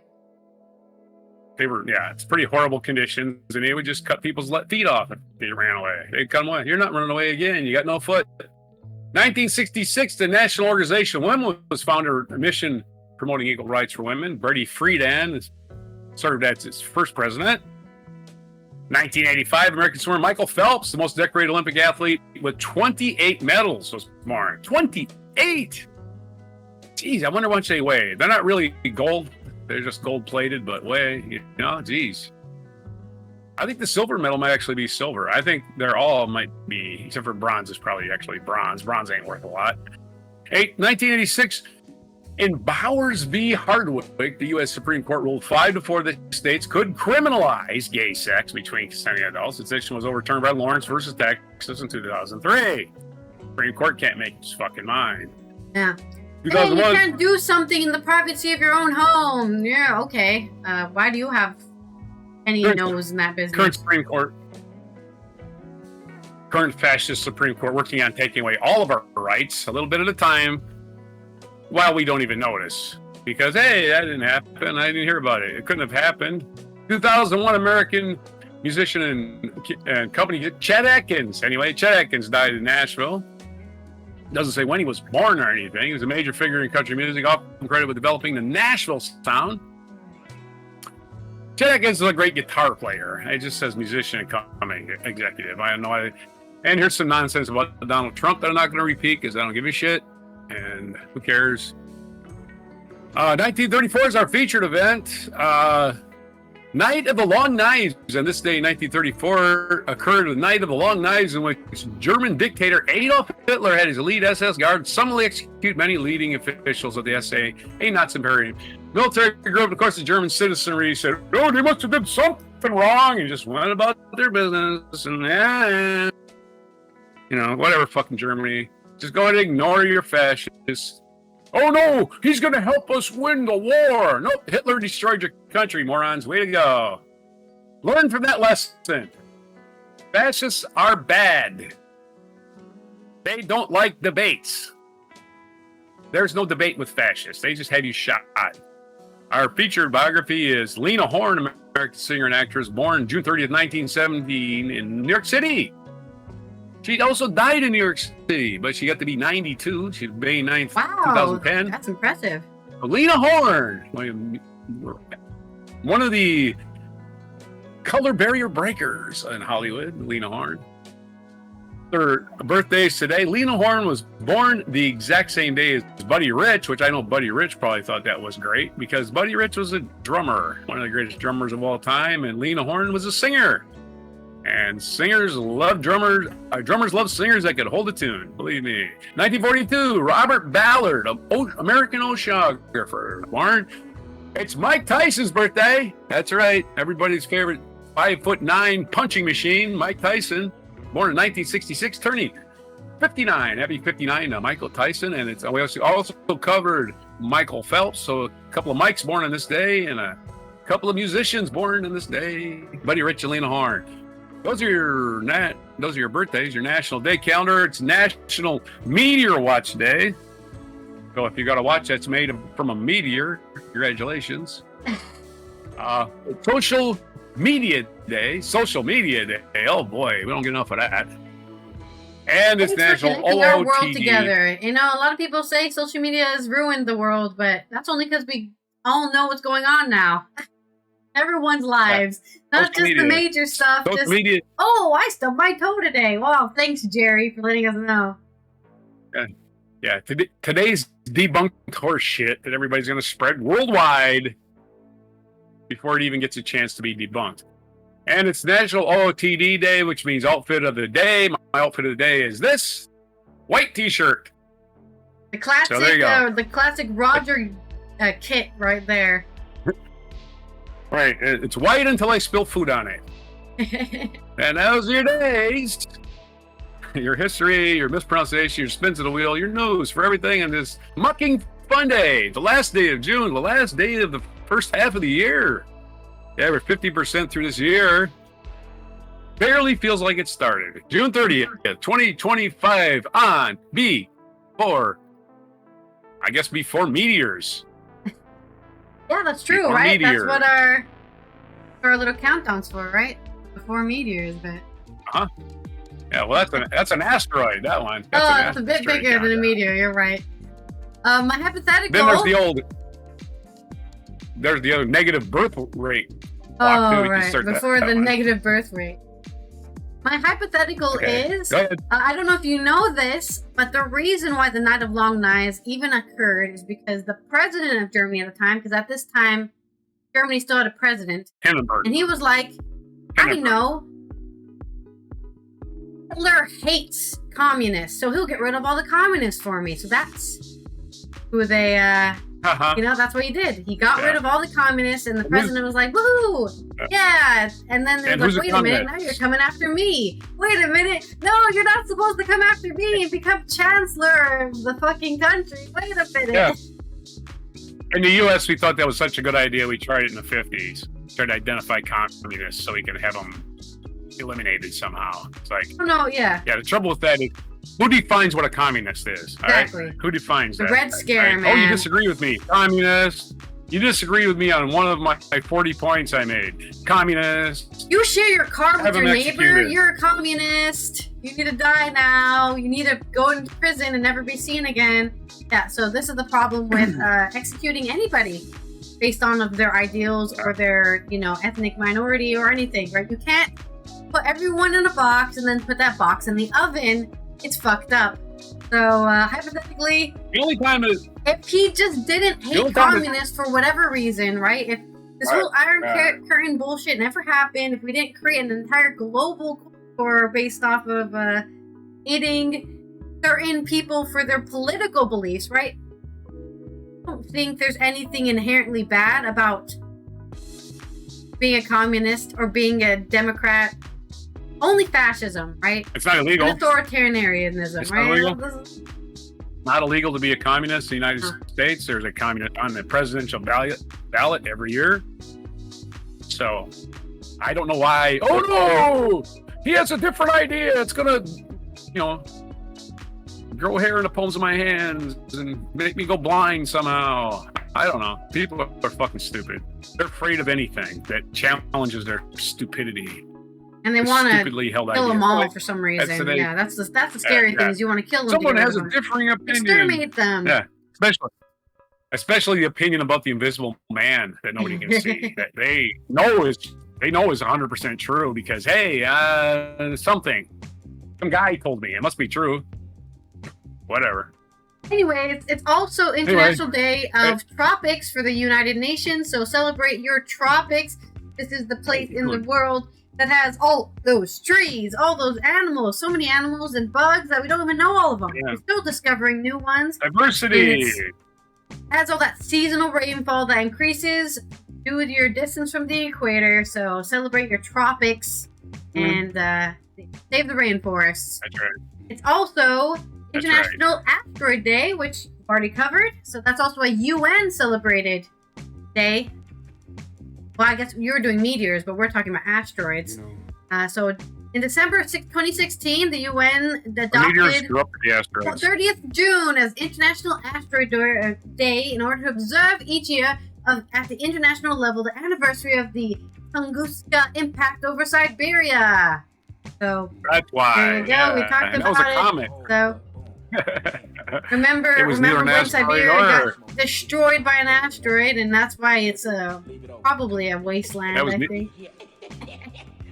They were, it's pretty horrible conditions, and they would just cut people's feet off if they ran away. They'd cut them away. You're not running away again. You got no foot. 1966, the National Organization of Women was founded, a mission promoting equal rights for women. Brady Friedan served as its first president. 1985, American swimmer Michael Phelps, the most decorated Olympic athlete with 28 medals, was born. 28! Jeez, I wonder how much they weigh. They're not really gold. They're just gold-plated, but geez. I think the silver medal might actually be silver. I think they're all might be, except for bronze is probably actually bronze. Bronze ain't worth a lot. 1986, in Bowers v. Hardwick, the U.S. Supreme Court ruled 5-4 the states could criminalize gay sex between consenting adults. The decision was overturned by Lawrence versus Texas in 2003. Supreme Court can't make its fucking mind. Yeah. Hey, you can't do something in the privacy of your own home. Yeah, okay. Why do you have any nose in that business? Current Supreme Court. Current fascist Supreme Court working on taking away all of our rights, a little bit at a time, while we don't even notice. Because, hey, that didn't happen. I didn't hear about it. It couldn't have happened. 2001 American musician and company, Chet Atkins. Anyway, Chet Atkins died in Nashville. Doesn't say when he was born or anything. He was a major figure in country music, often credited with developing the Nashville sound. Chet Atkins is a great guitar player. It just says musician and company executive. I have no idea. And here's some nonsense about Donald Trump that I'm not going to repeat because I don't give a shit. And who cares? 1934 is our featured event. Night of the Long Knives. On this day in 1934 occurred the Night of the Long Knives, in which German dictator Adolf Hitler had his elite SS guard summarily execute many leading officials of the SA, a Nazi military group. Of course, the German citizenry said, "Oh, they must have done something nothing wrong and just went about their business and whatever, fucking Germany. Just go ahead and ignore your fascists. Oh no, he's going to help us win the war. Nope, Hitler destroyed your country, morons. Way to go. Learn from that lesson. Fascists are bad. They don't like debates. There's no debate with fascists. They just have you shot. Our featured biography is Lena Horne, American singer and actress, born June 30th, 1917 in New York City. She also died in New York City, but she got to be 92. She was May 9th, 2010. That's impressive. Lena Horne, one of the color barrier breakers in Hollywood, Lena Horne. Her birthday's today. Lena Horne was born the exact same day as Buddy Rich, which I know Buddy Rich probably thought that was great because Buddy Rich was a drummer, one of the greatest drummers of all time, and Lena Horne was a singer. And singers love drummers. Drummers love singers that could hold a tune, believe me. 1942, Robert Ballard, American oceanographer, born. It's Mike Tyson's birthday. That's right, everybody's favorite 5'9" punching machine, Mike Tyson. Born in 1966, turning 59. Happy 59 to Michael Tyson. And we also covered Michael Phelps. So a couple of Mikes born on this day and a couple of musicians born on this day. Buddy Rich and Lena Horne. Those are your birthdays, your national day calendar. It's National Meteor Watch Day. So if you got a watch that's made from a meteor, congratulations. Social Media Day. Oh boy, we don't get enough of that. And it's National OOTD. Our world together. A lot of people say social media has ruined the world, but that's only because we all know what's going on now. Everyone's lives, not just the major stuff. Social media. Oh, I stubbed my toe today. Wow, thanks, Jerry, for letting us know. Yeah. Today's debunked horse shit that everybody's going to spread worldwide before it even gets a chance to be debunked. And it's National OOTD Day, which means outfit of the day. My outfit of the day is this white t-shirt. The classic, so the classic Roger kit right there. Right, it's white until I spill food on it. And those are your days. Your history, your mispronunciation, your spins of the wheel, your news for everything on this Mucking Fun Day. The last day of June, the last day of the first half of the year. Yeah, we're 50% through this year. Barely feels like it started. June 30th, 2025 on before meteors. Yeah, that's true, before right? Meteor. That's what our little countdown's for, right? Before meteors, but. Uh-huh. Yeah, well, that's an asteroid. That one. That's a bit bigger than a meteor. You're right. My hypothetical. Then there's the other negative birth rate. Oh, right. Before the negative birth rate. My hypothetical is, I don't know if you know this, but the reason why the Night of Long Knives even occurred is because the president of Germany at the time, because at this time, Germany still had a president, Hindenburg. And he was like, I know, Hitler hates communists, so he'll get rid of all the communists for me. So that's who they, that's what he did. He got rid of all the communists, and the president was like, woohoo! Yeah! And then they're like, wait a minute, now you're coming after me. Wait a minute, no, you're not supposed to come after me and become chancellor of the fucking country. Wait a minute. Yeah. In the U.S., we thought that was such a good idea, we tried it in the 50s. Tried to identify communists so we could have them eliminated somehow. It's like, yeah, the trouble with that is, who defines what a communist is? Exactly. All right? Who defines that? The Red Scare, man. Oh, you disagree with me, communist. You disagree with me on one of my 40 points I made. Communist. You share your car with your neighbor. You're a communist. You need to die now. You need to go into prison and never be seen again. Yeah, so this is the problem with executing anybody based on of their ideals or their, ethnic minority or anything, right? You can't put everyone in a box and then put that box in the oven. It's fucked up. So, hypothetically, the only time is if he just didn't hate communists for whatever reason, right? If this whole Iron Curtain bullshit never happened, if we didn't create an entire global culture based off of hating certain people for their political beliefs, right? I don't think there's anything inherently bad about being a communist or being a Democrat. Only fascism, right? It's not illegal. And authoritarianism, It's right? not illegal. Not illegal to be a communist in the United States. There's a communist on the presidential ballot every year. So I don't know why. Oh no, he has a different idea. It's gonna, grow hair in the palms of my hands and make me go blind somehow. I don't know. People are fucking stupid. They're afraid of anything that challenges their stupidity. And they want to kill them all for some reason. That's the scary thing is you want to kill them. Someone has a differing opinion. Exterminate them. Yeah, especially the opinion about the invisible man that nobody can see. That they know is 100% true because some guy told me it must be true. Whatever. Anyway, it's also International Day of Tropics for the United Nations. So celebrate your tropics. This is the place in the world that has all those trees, all those animals, so many animals and bugs that we don't even know all of them. Yeah. We're still discovering new ones. Diversity. It has all that seasonal rainfall that increases due to your distance from the equator. So celebrate your tropics and save the rainforests. That's right. It's also International Asteroid Day, which we've already covered. So that's also a UN celebrated day. Well, I guess you were doing meteors, but we're talking about asteroids. So in December 2016, the UN adopted 30th June as International Asteroid Day in order to observe each year at the international level the anniversary of the Tunguska impact over Siberia. So that's why. There you go. We talked about it. So remember when Siberia got destroyed by an asteroid, and that's why it's probably a wasteland. I think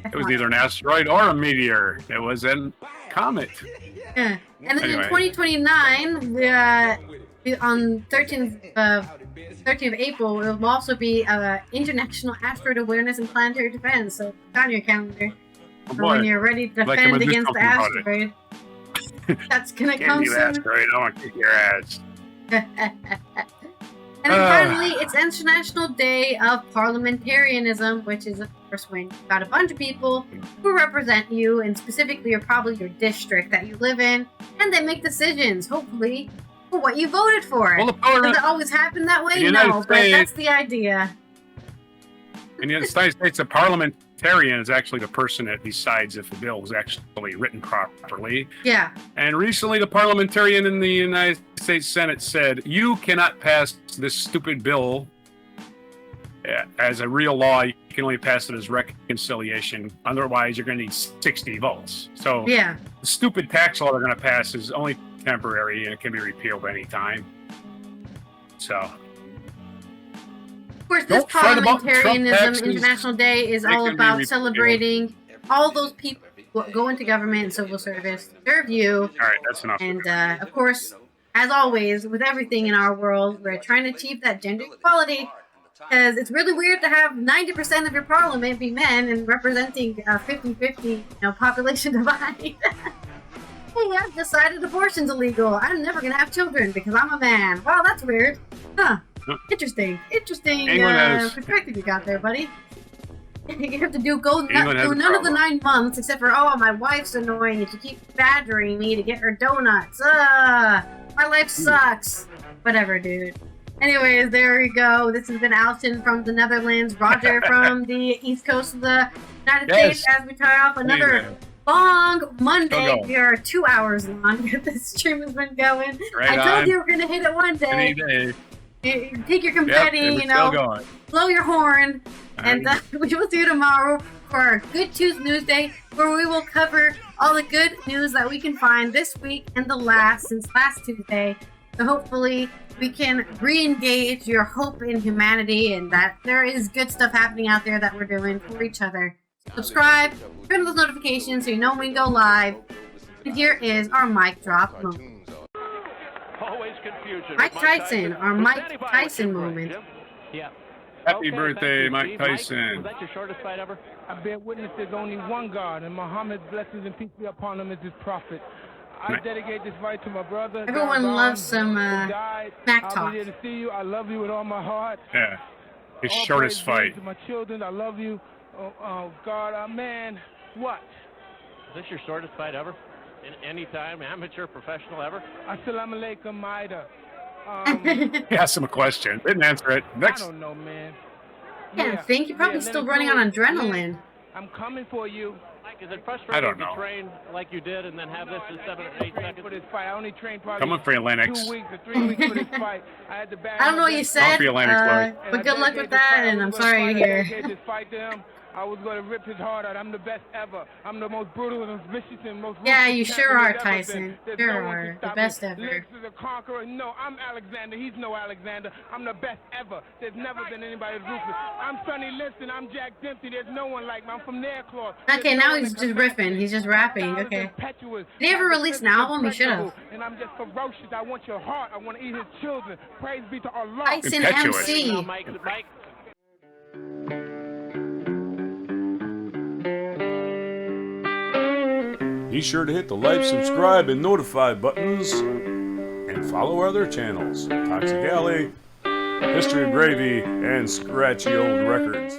it was either an asteroid or a meteor. It was a comet. Yeah, and then in 2029, on 13th of April, it will also be International Asteroid Awareness and Planetary Defense. So it's on your calendar when you're ready to defend against the asteroid. That's gonna come soon. Asteroid. I want to kick your ass. And then finally, it's International Day of Parliamentarianism, which is, of course, when you've got a bunch of people who represent you, and specifically, probably your district that you live in, and they make decisions, hopefully, for what you voted for. Well, does it always happen that way? No, but that's the idea. In the United States, a parliamentarian is actually the person that decides if a bill is actually written properly. Yeah. And recently, the parliamentarian in the United States Senate said, you cannot pass this stupid bill as a real law. You can only pass it as reconciliation. Otherwise, you're going to need 60 votes. So the stupid tax law they're going to pass is only temporary, and it can be repealed anytime. So... Of course, this Parliamentarianism International Day is all about celebrating all those people who go into government and civil service to serve you. All right, that's enough. And, of course, as always, with everything in our world, we're trying to achieve that gender equality because it's really weird to have 90% of your parliament be men and representing a 50-50 population divide. Hey, I've decided abortion's illegal. I'm never going to have children because I'm a man. Wow, that's weird. Huh. Interesting perspective you got there, buddy. You have to do none of the 9 months except for, my wife's annoying and she keeps badgering me to get her donuts. My life sucks. Whatever, dude. Anyways, there we go. This has been Alton from the Netherlands, Roger from the East Coast of the United States as we tie off another long Monday. We are 2 hours long. This stream has been going. I told you we're going to hit it one day. Take your confetti, blow your horn, and we will see you tomorrow for our Good Tuesday News Day, where we will cover all the good news that we can find this week and since last Tuesday. So hopefully we can re-engage your hope in humanity and that there is good stuff happening out there that we're doing for each other. Subscribe, turn on those notifications so you know when we go live. And here is our mic drop moment. Mike Tyson, our Mike Tyson moment. Yeah. Happy birthday, Mike Tyson. Was that your shortest fight ever? I bear witness there's only one God, and Muhammad's blessings and peace be upon him as his prophet. I dedicate this fight to my brother. Everyone loves some smack talk. I'm here to see you. I love you with all my heart. Yeah. His all shortest praise be fight. to my children, I love you. God, man, what? Is this your shortest fight ever? In any time, amateur, professional, ever? Assalamu alaikum, Maida. He asked him a question. Didn't answer it. Next. I don't know, man. I think you're probably still running on adrenaline. I'm coming for you. Mike, is it frustrating I don't to know. train like you did and then have this in 7 or 8 seconds? For this fight. I only trained probably Coming for you, Lennox. 2 weeks or 3 weeks for this fight. I had to I don't know what you said, for your Lennox, Lloyd. but good luck with that, and I'm sorry to hear. I was going to rip his heart out. I'm the best ever. I'm the most brutal and vicious and most Yeah, you ruthless sure are, champion there's ever Tyson. been. There's Sure no one are. can The stop best me. ever. Lex is a conqueror. No, I'm Alexander. He's no Alexander. I'm the best ever. There's never been anybody as ruthless. I'm Sonny Liston. I'm Jack Dempsey. There's no one like me. I'm from Nairclaw. Okay, now he's just riffing. He's just rapping. Okay. Did he ever release an album? He should have. And I'm just ferocious. I want your heart. I want to eat his children. Praise be to Allah. Tyson Impetuous. MC. No, Mike. Be sure to hit the like, subscribe, and notify buttons, and follow our other channels, Toxic Alley, History of Gravy, and Scratchy Old Records.